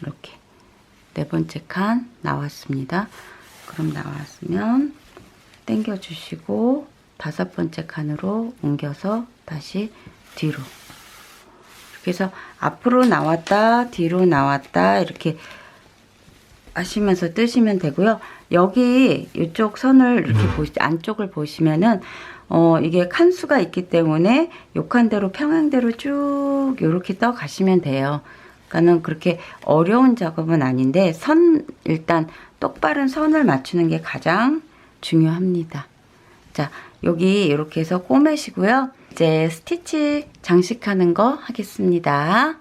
이렇게 네 번째 칸 나왔습니다. 그럼 나왔으면 당겨 주시고 다섯 번째 칸으로 옮겨서 다시 뒤로, 이렇게 해서 앞으로 나왔다 뒤로 나왔다 이렇게 하시면서 뜨시면 되고요. 여기 이쪽 선을 이렇게 안쪽을 보시면은 이게 칸수가 있기 때문에 요 칸대로 평행대로 쭉 이렇게 떠 가시면 돼요. 그러니까는 그렇게 어려운 작업은 아닌데 일단 똑바른 선을 맞추는 게 가장 중요합니다. 자, 여기 이렇게 해서 꼬매시고요. 이제 스티치 장식하는 거 하겠습니다.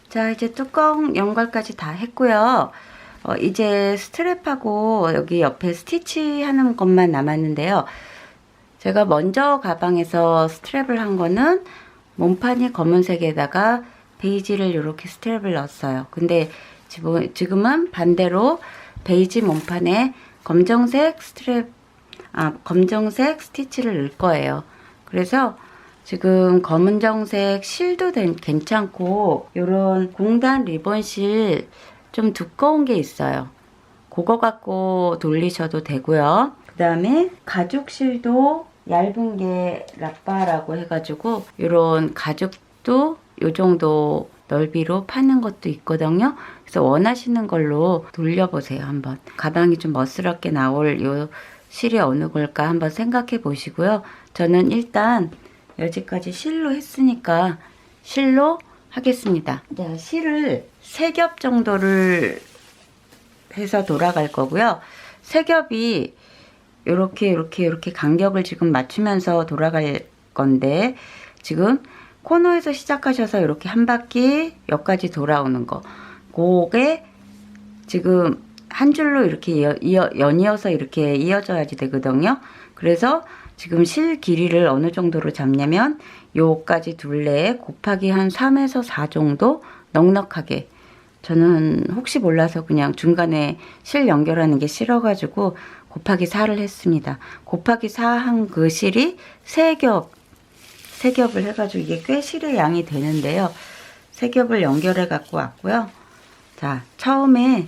자, 이제 뚜껑 연결까지 다 했고요. 이제 스트랩하고 여기 옆에 스티치 하는 것만 남았는데요. 제가 먼저 가방에서 스트랩을 한 거는 몸판이 검은색에다가 베이지를 이렇게 스트랩을 넣었어요. 근데 지금은 반대로 베이지 몸판에 검정색 검정색 스티치를 넣을 거예요. 그래서 지금 검은정색 실도 괜찮고, 요런 공단 리본 실 좀 두꺼운 게 있어요. 그거 갖고 돌리셔도 되고요. 그 다음에 가죽 실도 얇은 게 라빠라고 해가지고 요런 가죽도 요 정도 넓이로 파는 것도 있거든요. 그래서 원하시는 걸로 돌려보세요. 한번 가방이 좀 멋스럽게 나올 요 실이 어느 걸까 한번 생각해 보시고요. 저는 일단 여기까지 실로 했으니까 실로 하겠습니다. 자, 실을 3겹 정도를 해서 돌아갈 거고요. 3겹이 이렇게 간격을 지금 맞추면서 돌아갈 건데, 지금 코너에서 시작하셔서 이렇게 한 바퀴 여기까지 돌아오는 거, 그게 지금 한 줄로 이렇게 연이어서 이렇게 이어져야지 되거든요. 그래서 지금 실 길이를 어느 정도로 잡냐면 요까지 둘레에 곱하기 한 3에서 4 정도 넉넉하게. 저는 혹시 몰라서 그냥 중간에 실 연결하는 게 싫어가지고 곱하기 4를 했습니다. 곱하기 4 한 그 실이 3겹을 해가지고 이게 꽤 실의 양이 되는데요. 3겹을 연결해 갖고 왔고요. 자, 처음에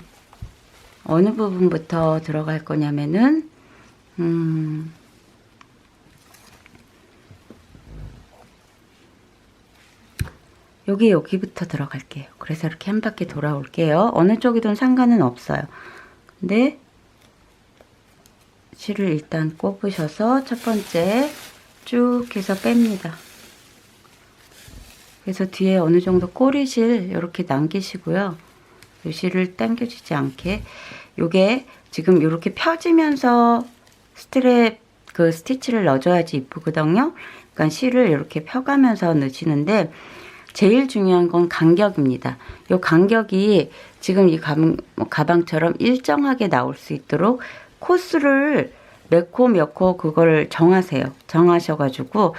어느 부분부터 들어갈 거냐면은 여기부터 들어갈게요. 그래서 이렇게 한 바퀴 돌아올게요. 어느 쪽이든 상관은 없어요. 근데 실을 일단 꼽으셔서 첫 번째 쭉 해서 뺍니다. 그래서 뒤에 어느 정도 꼬리실 이렇게 남기시고요. 이 실을 당겨지지 않게, 요게 지금 이렇게 펴지면서 스트랩 스티치를 넣어줘야지 이쁘거든요. 그러니까 실을 이렇게 펴가면서 넣으시는데, 제일 중요한 건 간격입니다. 이 간격이 지금 이 가방처럼 일정하게 나올 수 있도록 코스를 몇 코 그걸 정하세요. 정하셔가지고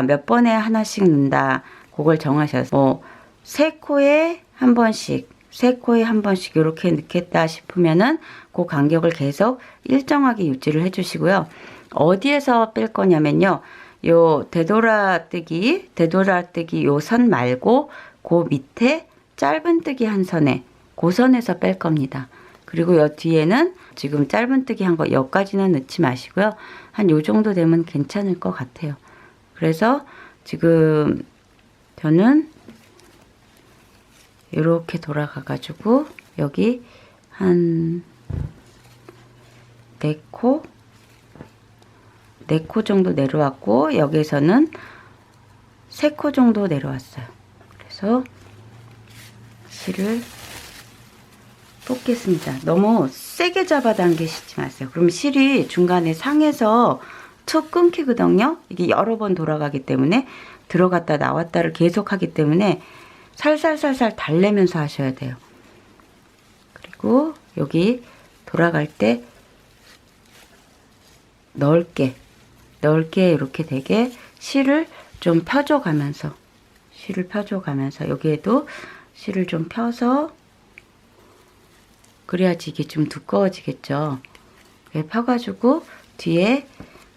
몇 번에 하나씩 넣는다. 그걸 정하셔서 3코에 한 번씩, 세 코에 한 번씩 이렇게 넣겠다 싶으면은 그 간격을 계속 일정하게 유지를 해주시고요. 어디에서 뺄 거냐면요. 요 되돌아뜨기 요 선 말고 그 밑에 짧은뜨기 한 선에 그 선에서 뺄 겁니다. 그리고 요 뒤에는 지금 짧은뜨기 한 거 여기까지는 넣지 마시고요. 한 요 정도 되면 괜찮을 것 같아요. 그래서 지금 저는 이렇게 돌아가 가지고 여기 한 4코 정도 내려왔고 여기서는 3코 정도 내려왔어요. 그래서 실을 뽑겠습니다. 너무 세게 잡아 당기시지 마세요. 그럼 실이 중간에 상에서 툭 끊기거든요. 이게 여러 번 돌아가기 때문에 들어갔다 나왔다를 계속 하기 때문에 살살살살 달래면서 하셔야 돼요. 그리고 여기 돌아갈 때 넓게 이렇게 되게 실을 좀 펴줘가면서 여기에도 실을 좀 펴서 그래야지 이게 좀 두꺼워지겠죠. 펴가지고 뒤에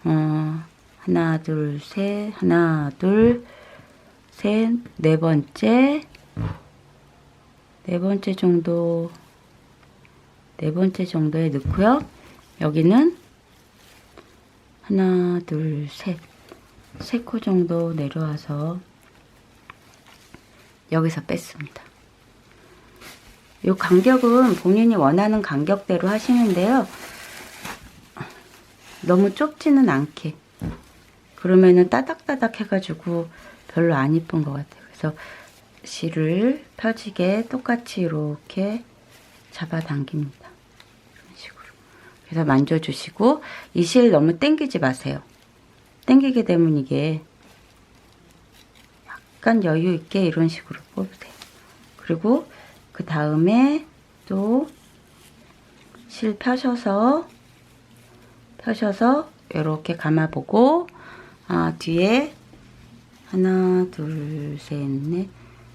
하나 둘 셋 네 번째 정도에 넣고요. 여기는 하나 둘 셋 세 코 정도 내려와서 여기서 뺐습니다. 이 간격은 본인이 원하는 간격대로 하시는데요. 너무 좁지는 않게. 그러면은 따닥따닥 해가지고 별로 안 이쁜 것 같아요. 그래서 실을 펴지게 똑같이 이렇게 잡아당깁니다. 이런 식으로. 그래서 만져주시고 이 실 너무 당기지 마세요. 당기게 되면 이게 약간 여유 있게 이런 식으로 뽑으세요. 그리고 그 다음에 또 실 펴셔서 이렇게 감아보고 뒤에 하나 둘 셋 넷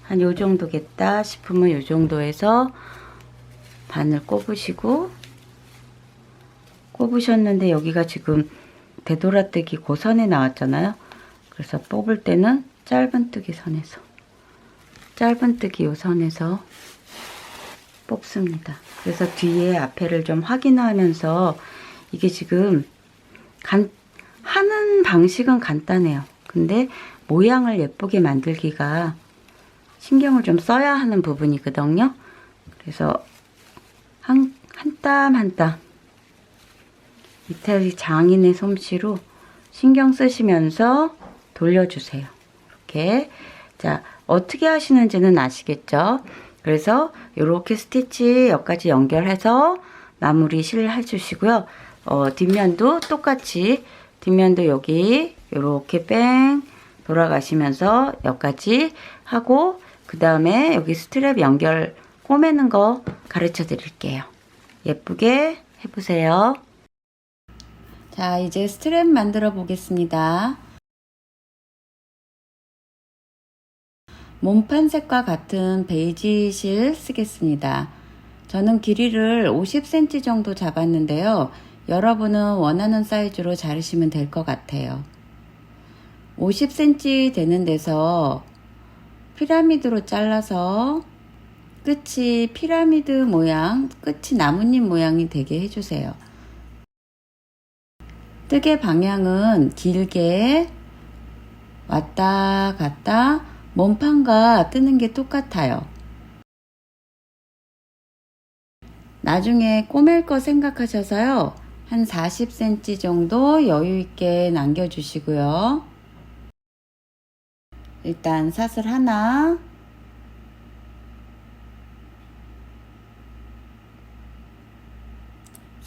한 요 정도겠다 싶으면 요 정도에서 바늘 꼽으셨는데 여기가 지금 되돌아뜨기 고선에 나왔잖아요. 그래서 뽑을 때는 짧은뜨기 요 선에서 뽑습니다. 그래서 뒤에 앞에를 좀 확인하면서 이게 지금 하는 방식은 간단해요. 근데 모양을 예쁘게 만들기가 신경을 좀 써야 하는 부분이거든요. 그래서 한 땀 한 땀 이태리 장인의 솜씨로 신경 쓰시면서 돌려주세요. 이렇게. 자, 어떻게 하시는지는 아시겠죠? 그래서 이렇게 스티치 여기까지 연결해서 마무리 실 해주시고요. 뒷면도 똑같이 뒷면도 여기 이렇게 뺑 돌아가시면서 여기까지 하고 그 다음에 여기 스트랩 연결 꼬매는 거 가르쳐 드릴게요. 예쁘게 해보세요. 자, 이제 스트랩 만들어 보겠습니다. 몸판색과 같은 베이지 실 쓰겠습니다. 저는 길이를 50cm 정도 잡았는데요. 여러분은 원하는 사이즈로 자르시면 될 것 같아요. 50cm 되는 데서 피라미드로 잘라서 끝이 피라미드 모양, 끝이 나뭇잎 모양이 되게 해주세요. 뜨개 방향은 길게 왔다 갔다 몸판과 뜨는 게 똑같아요. 나중에 꼬맬 거 생각하셔서요. 한 40cm 정도 여유 있게 남겨주시고요. 일단 사슬 하나,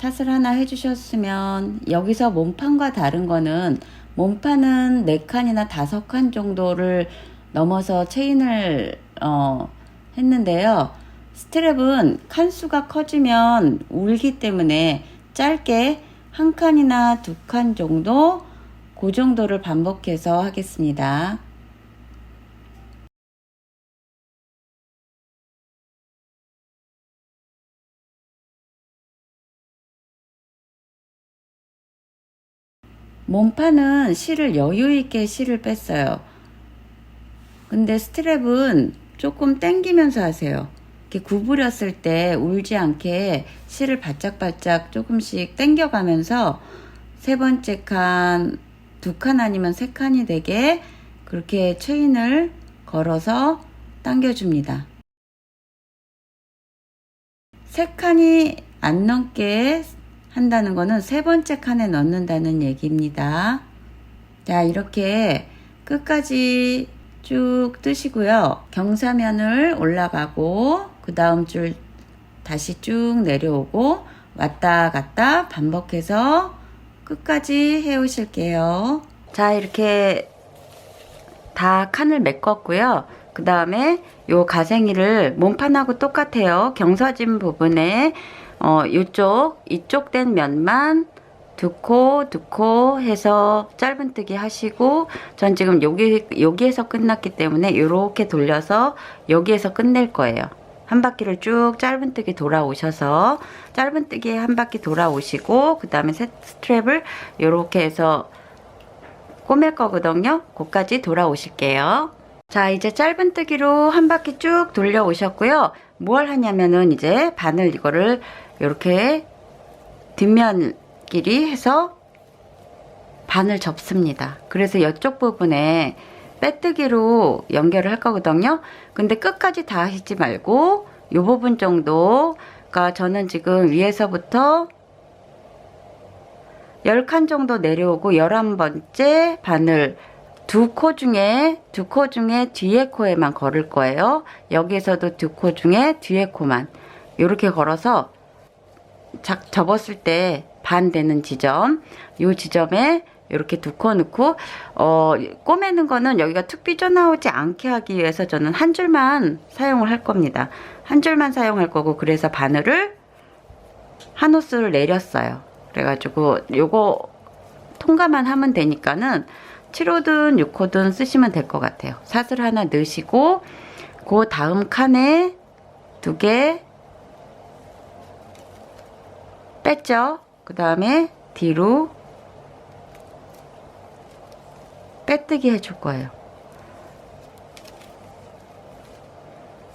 해주셨으면 여기서 몸판과 다른 거는 몸판은 4칸이나 5칸 정도를 넘어서 체인을 했는데요. 스트랩은 칸수가 커지면 울기 때문에 짧게 1칸이나 2칸 정도 그 정도를 반복해서 하겠습니다. 몸판은 실을 여유있게 실을 뺐어요. 근데 스트랩은 조금 당기면서 하세요. 이렇게 구부렸을 때 울지 않게 실을 바짝바짝 조금씩 당겨가면서 세 번째 칸, 두 칸 아니면 세 칸이 되게 그렇게 체인을 걸어서 당겨줍니다. 세 칸이 안 넘게 한다는 거는 세 번째 칸에 넣는다는 얘기입니다. 자, 이렇게 끝까지 쭉 뜨시고요. 경사면을 올라가고 그 다음 줄 다시 쭉 내려오고 왔다 갔다 반복해서 끝까지 해오실게요. 자, 이렇게 다 칸을 메꿨고요. 그 다음에 요 가생이를 몸판하고 똑같아요. 경사진 부분에 이쪽 된 면만 두 코 해서 짧은뜨기 하시고, 전 지금 여기에서 끝났기 때문에 이렇게 돌려서 여기에서 끝낼 거예요. 한 바퀴를 쭉 짧은뜨기 돌아오셔서 짧은뜨기 한 바퀴 돌아오시고, 그 다음에 스트랩을 이렇게 해서 꼬맬 거거든요. 거기까지 돌아오실게요. 자, 이제 짧은뜨기로 한 바퀴 쭉 돌려오셨고요. 뭘 하냐면은 이제 바늘 이거를 이렇게 뒷면끼리 해서 바늘 접습니다. 그래서 이쪽 부분에 빼뜨기로 연결을 할 거거든요. 근데 끝까지 다 하시지 말고 이 부분 정도, 그러니까 저는 지금 위에서부터 10칸 정도 내려오고 11번째 바늘 두 코 중에 뒤에 코에만 걸을 거예요. 여기에서도 두 코 중에 뒤에 코만 이렇게 걸어서 접었을 때 반 되는 지점, 요 지점에 이렇게 두 코 넣고 꼬매는 거는 여기가 툭 삐져나오지 않게 하기 위해서 저는 한 줄만 사용을 할 겁니다. 한 줄만 사용할 거고, 그래서 바늘을 한 호스를 내렸어요. 그래가지고 요거 통과만 하면 되니까는 7호든 6호든 쓰시면 될 것 같아요. 사슬 하나 넣으시고 그 다음 칸에 두 개 뺐죠. 그 다음에 뒤로 빼뜨기 해줄 거예요.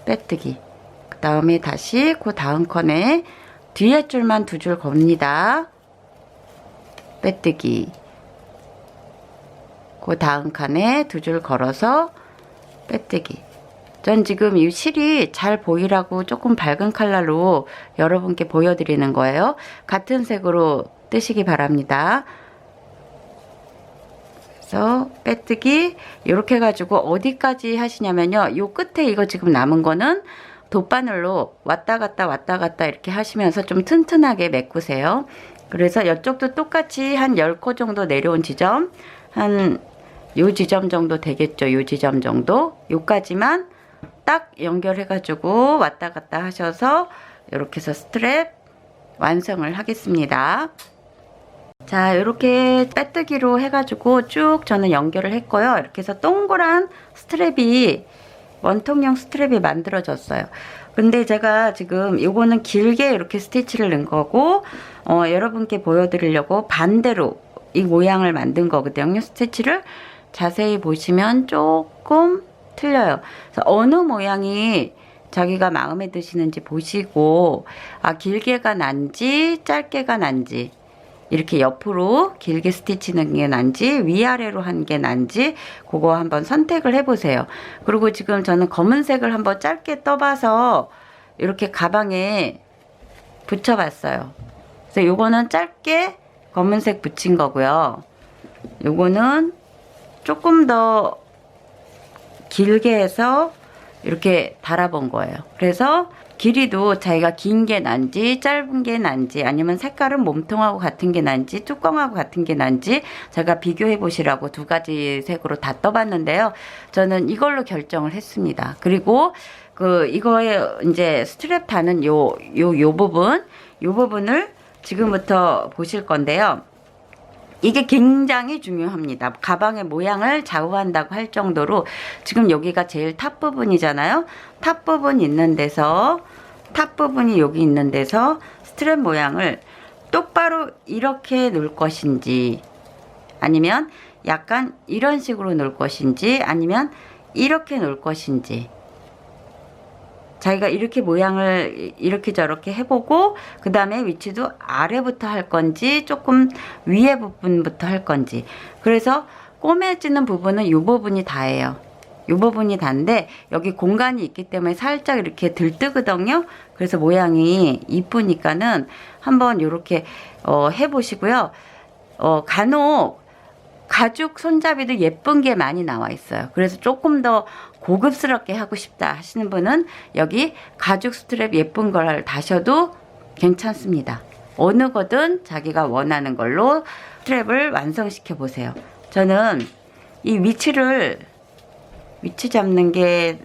빼뜨기. 그 다음에 다시 그 다음 칸에 뒤에 줄만 두 줄 겁니다. 빼뜨기. 그 다음 칸에 두 줄 걸어서 빼뜨기. 전 지금 이 실이 잘 보이라고 조금 밝은 컬러로 여러분께 보여드리는 거예요. 같은 색으로 뜨시기 바랍니다. 그래서 빼뜨기 이렇게 해가지고 어디까지 하시냐면요, 요 끝에 이거 지금 남은 거는 돗바늘로 왔다 갔다 이렇게 하시면서 좀 튼튼하게 메꾸세요. 그래서 이쪽도 똑같이 한 10코 정도 내려온 지점, 한 요 지점 정도 되겠죠. 요 지점 정도, 요까지만 딱 연결해 가지고 왔다 갔다 하셔서 이렇게 해서 스트랩 완성을 하겠습니다. 자, 이렇게 빼뜨기로 해가지고 쭉 저는 연결을 했고요. 이렇게 해서 동그란 스트랩이, 원통형 스트랩이 만들어졌어요. 근데 제가 지금 요거는 길게 이렇게 스티치를 넣은 거고, 여러분께 보여드리려고 반대로 이 모양을 만든 거거든요. 스티치를 자세히 보시면 조금 틀려요. 그래서 어느 모양이 자기가 마음에 드시는지 보시고, 길게가 난지 짧게가 난지, 이렇게 옆으로 길게 스티치는 게 난지 위아래로 한 게 난지 그거 한번 선택을 해보세요. 그리고 지금 저는 검은색을 한번 짧게 떠봐서 이렇게 가방에 붙여봤어요. 그래서 요거는 짧게 검은색 붙인 거고요. 요거는 조금 더 길게 해서 이렇게 달아본 거예요. 그래서 길이도 자기가 긴 게 난지 짧은 게 난지, 아니면 색깔은 몸통하고 같은 게 난지 뚜껑하고 같은 게 난지 제가 비교해 보시라고 두 가지 색으로 다 떠봤는데요. 저는 이걸로 결정을 했습니다. 그리고 이거에 이제 스트랩 다는 요 부분을 지금부터 보실 건데요. 이게 굉장히 중요합니다. 가방의 모양을 좌우한다고 할 정도로, 지금 여기가 제일 탑 부분이잖아요. 탑 부분이 있는 데서, 탑 부분이 여기 있는 데서 스트랩 모양을 똑바로 이렇게 놓을 것인지, 아니면 약간 이런 식으로 놓을 것인지 아니면 이렇게 놓을 것인지 자기가 이렇게 모양을 이렇게 저렇게 해보고 그 다음에 위치도 아래부터 할 건지 조금 위에 부분부터 할 건지 그래서 꼬매지는 부분은 이 부분이 다예요. 이 부분이 다인데 여기 공간이 있기 때문에 살짝 이렇게 들뜨거든요. 그래서 모양이 이쁘니까는 한번 이렇게 해보시고요. 간혹 가죽 손잡이도 예쁜 게 많이 나와 있어요. 그래서 조금 더 고급스럽게 하고 싶다 하시는 분은 여기 가죽 스트랩 예쁜 걸 다셔도 괜찮습니다. 어느 거든 자기가 원하는 걸로 스트랩을 완성시켜 보세요. 저는 이 위치 잡는 게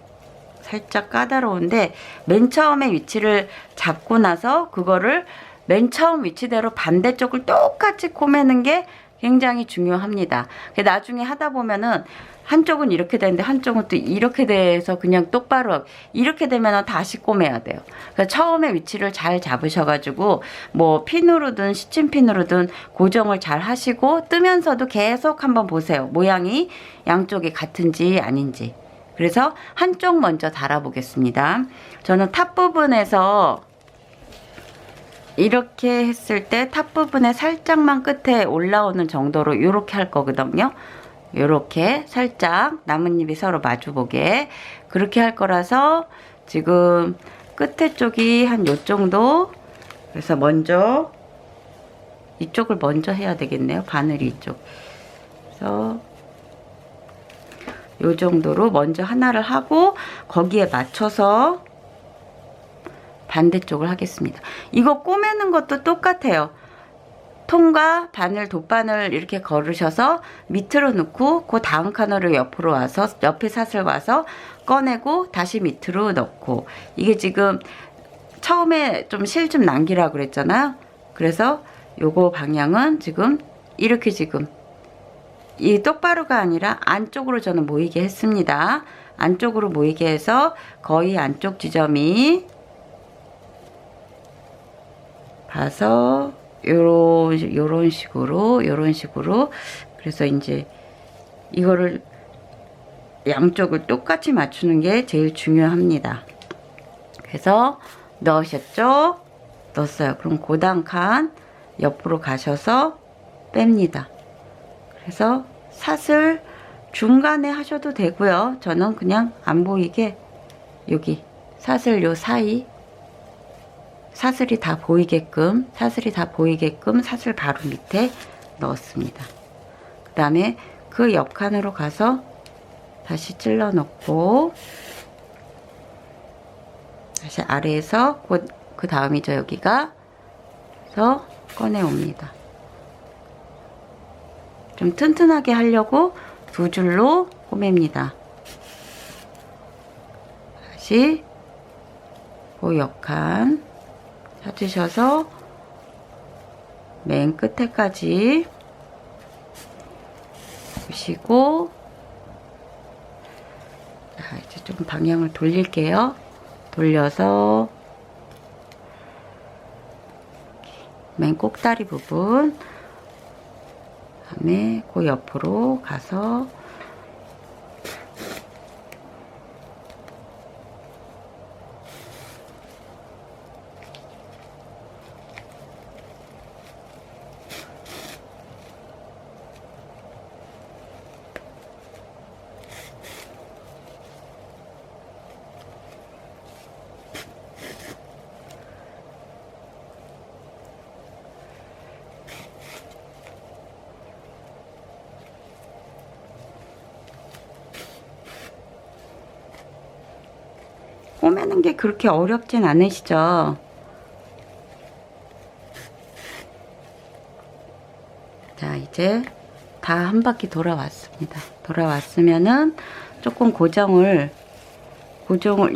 살짝 까다로운데 맨 처음에 위치를 잡고 나서 그거를 맨 처음 위치대로 반대쪽을 똑같이 꼬매는 게 굉장히 중요합니다. 나중에 하다 보면은 한쪽은 이렇게 되는데 한쪽은 또 이렇게 돼서 그냥 똑바로 이렇게 되면 다시 꼬매야 돼요. 그러니까 처음에 위치를 잘 잡으셔가지고 뭐 핀으로든 시침핀으로든 고정을 잘 하시고 뜨면서도 계속 한번 보세요. 모양이 양쪽이 같은지 아닌지. 그래서 한쪽 먼저 달아보겠습니다. 저는 탑 부분에서 이렇게 했을 때 탑 부분에 살짝만 끝에 올라오는 정도로 이렇게 할 거거든요. 이렇게 살짝 나뭇잎이 서로 마주보게 그렇게 할 거라서 지금 끝에 쪽이 한 요 정도. 그래서 먼저 이쪽을 먼저 해야 되겠네요. 바늘이 이쪽. 그래서 요 정도로 먼저 하나를 하고 거기에 맞춰서 반대쪽을 하겠습니다. 이거 꼬매는 것도 똑같아요. 통과 바늘 돗바늘 이렇게 걸으셔서 밑으로 넣고 그 다음 칸으로 옆으로 와서 옆에 사슬 와서 꺼내고 다시 밑으로 넣고 이게 지금 처음에 좀 실 좀 남기라고 그랬잖아요. 그래서 요거 방향은 지금 이렇게 지금 이 똑바로가 아니라 안쪽으로 저는 모이게 했습니다. 안쪽으로 모이게 해서 거의 안쪽 지점이 봐서 요런 식으로 그래서 이제 이거를 양쪽을 똑같이 맞추는 게 제일 중요합니다. 그래서 넣으셨죠? 넣었어요. 그럼 그 다음 칸 옆으로 가셔서 뺍니다. 그래서 사슬 중간에 하셔도 되고요. 저는 그냥 안 보이게 여기 사슬 요 사이 사슬이 다 보이게끔 사슬 바로 밑에 넣었습니다. 그 다음에 그 옆칸으로 가서 다시 찔러 넣고 다시 아래에서 그 다음이죠. 여기가 그래서 꺼내 옵니다. 좀 튼튼하게 하려고 두 줄로 꼬맵니다. 다시 그 옆칸 찾으셔서 맨 끝에까지 보시고 자, 이제 좀 방향을 돌릴게요. 돌려서 맨 꼭다리 부분 그다음에 그 옆으로 가서 꼬매는 게 그렇게 어렵진 않으시죠? 자, 이제 다 한 바퀴 돌아왔습니다. 돌아왔으면은 조금 고정을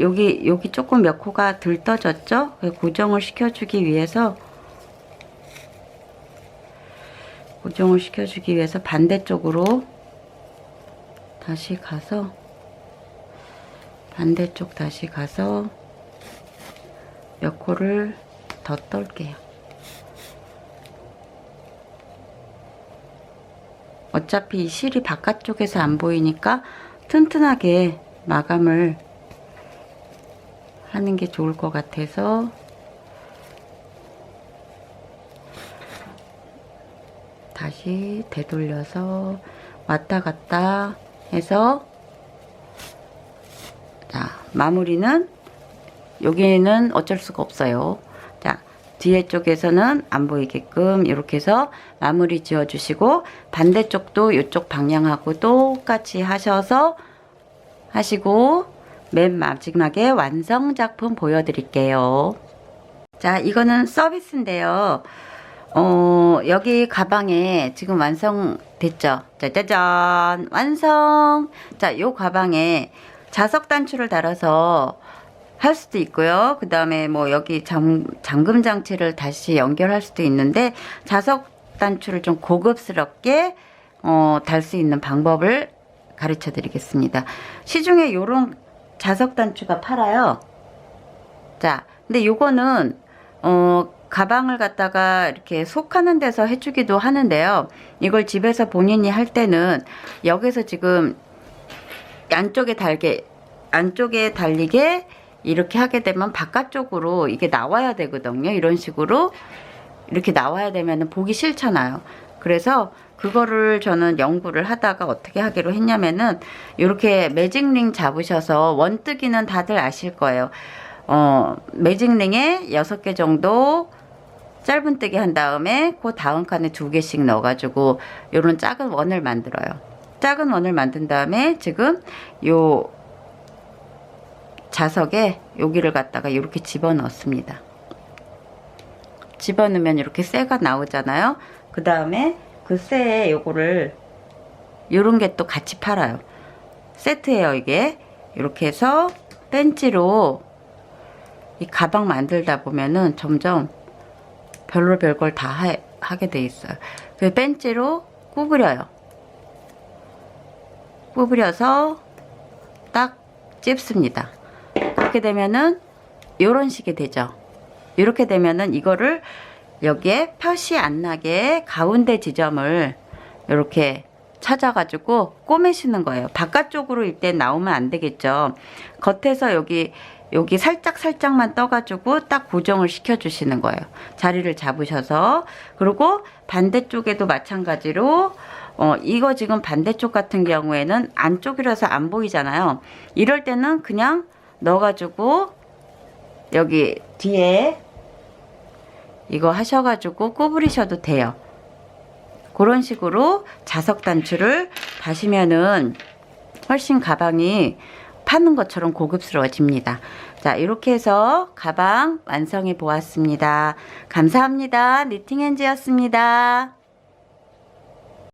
여기 조금 몇 코가 들떠졌죠? 고정을 시켜주기 위해서 반대쪽으로 다시 가서 반대쪽 다시 가서 몇 코를 더 떨게요. 어차피 이 실이 바깥쪽에서 안 보이니까 튼튼하게 마감을 하는 게 좋을 것 같아서 다시 되돌려서 왔다 갔다 해서, 자, 마무리는 여기는 어쩔 수가 없어요. 자, 뒤에 쪽에서는 안 보이게끔 이렇게 해서 마무리 지어 주시고, 반대쪽도 이쪽 방향하고 똑같이 하셔서 하시고, 맨 마지막에 완성 작품 보여드릴게요. 자, 이거는 서비스인데요. 여기 가방에 지금 완성됐죠? 짜자잔! 완성! 자, 요 가방에 자석 단추를 달아서 할 수도 있고요. 그 다음에 뭐 여기 잠금 장치를 다시 연결할 수도 있는데, 자석 단추를 좀 고급스럽게 달 수 있는 방법을 가르쳐 드리겠습니다. 시중에 요런 자석 단추가 팔아요. 자, 근데 요거는 가방을 갖다가 이렇게 속하는 데서 해주기도 하는데요. 이걸 집에서 본인이 할 때는 여기서 지금 안쪽에 달리게 이렇게 하게 되면 바깥쪽으로 이게 나와야 되거든요. 이런 식으로 이렇게 나와야 되면 보기 싫잖아요. 그래서 그거를 저는 연구를 하다가 어떻게 하기로 했냐면은, 이렇게 매직링 잡으셔서, 원뜨기는 다들 아실 거예요. 매직링에 6개 정도 짧은뜨기 한 다음에 그 다음 칸에 2개씩 넣어가지고 요런 작은 원을 만들어요. 작은 원을 만든 다음에 지금 요 자석에 여기를 갖다가 이렇게 집어넣습니다. 집어넣으면 이렇게 쇠가 나오잖아요. 그 다음에 그 쇠에 요거를, 요런 게 또 같이 팔아요. 세트예요, 이게. 이렇게 해서 벤치로 이 가방 만들다 보면은 점점 별걸 다 하게 돼 있어요. 그 벤치로 구부려요. 구부려서 딱 찝습니다. 그렇게 되면은 요런 식이 되죠. 이렇게 되면은 이거를 여기에 펴시 안 나게 가운데 지점을 이렇게 찾아가지고 꼬매시는 거예요. 바깥쪽으로 이때 나오면 안 되겠죠. 겉에서 여기 살짝만 떠가지고 딱 고정을 시켜주시는 거예요. 자리를 잡으셔서. 그리고 반대쪽에도 마찬가지로, 이거 지금 반대쪽 같은 경우에는 안쪽이라서 안 보이잖아요. 이럴 때는 그냥 넣어가지고 여기 뒤에 이거 하셔가지고 구부리셔도 돼요. 그런 식으로 자석 단추를 다시면은 훨씬 가방이 파는 것처럼 고급스러워집니다. 자, 이렇게 해서 가방 완성해 보았습니다. 감사합니다. 니팅엔지였습니다.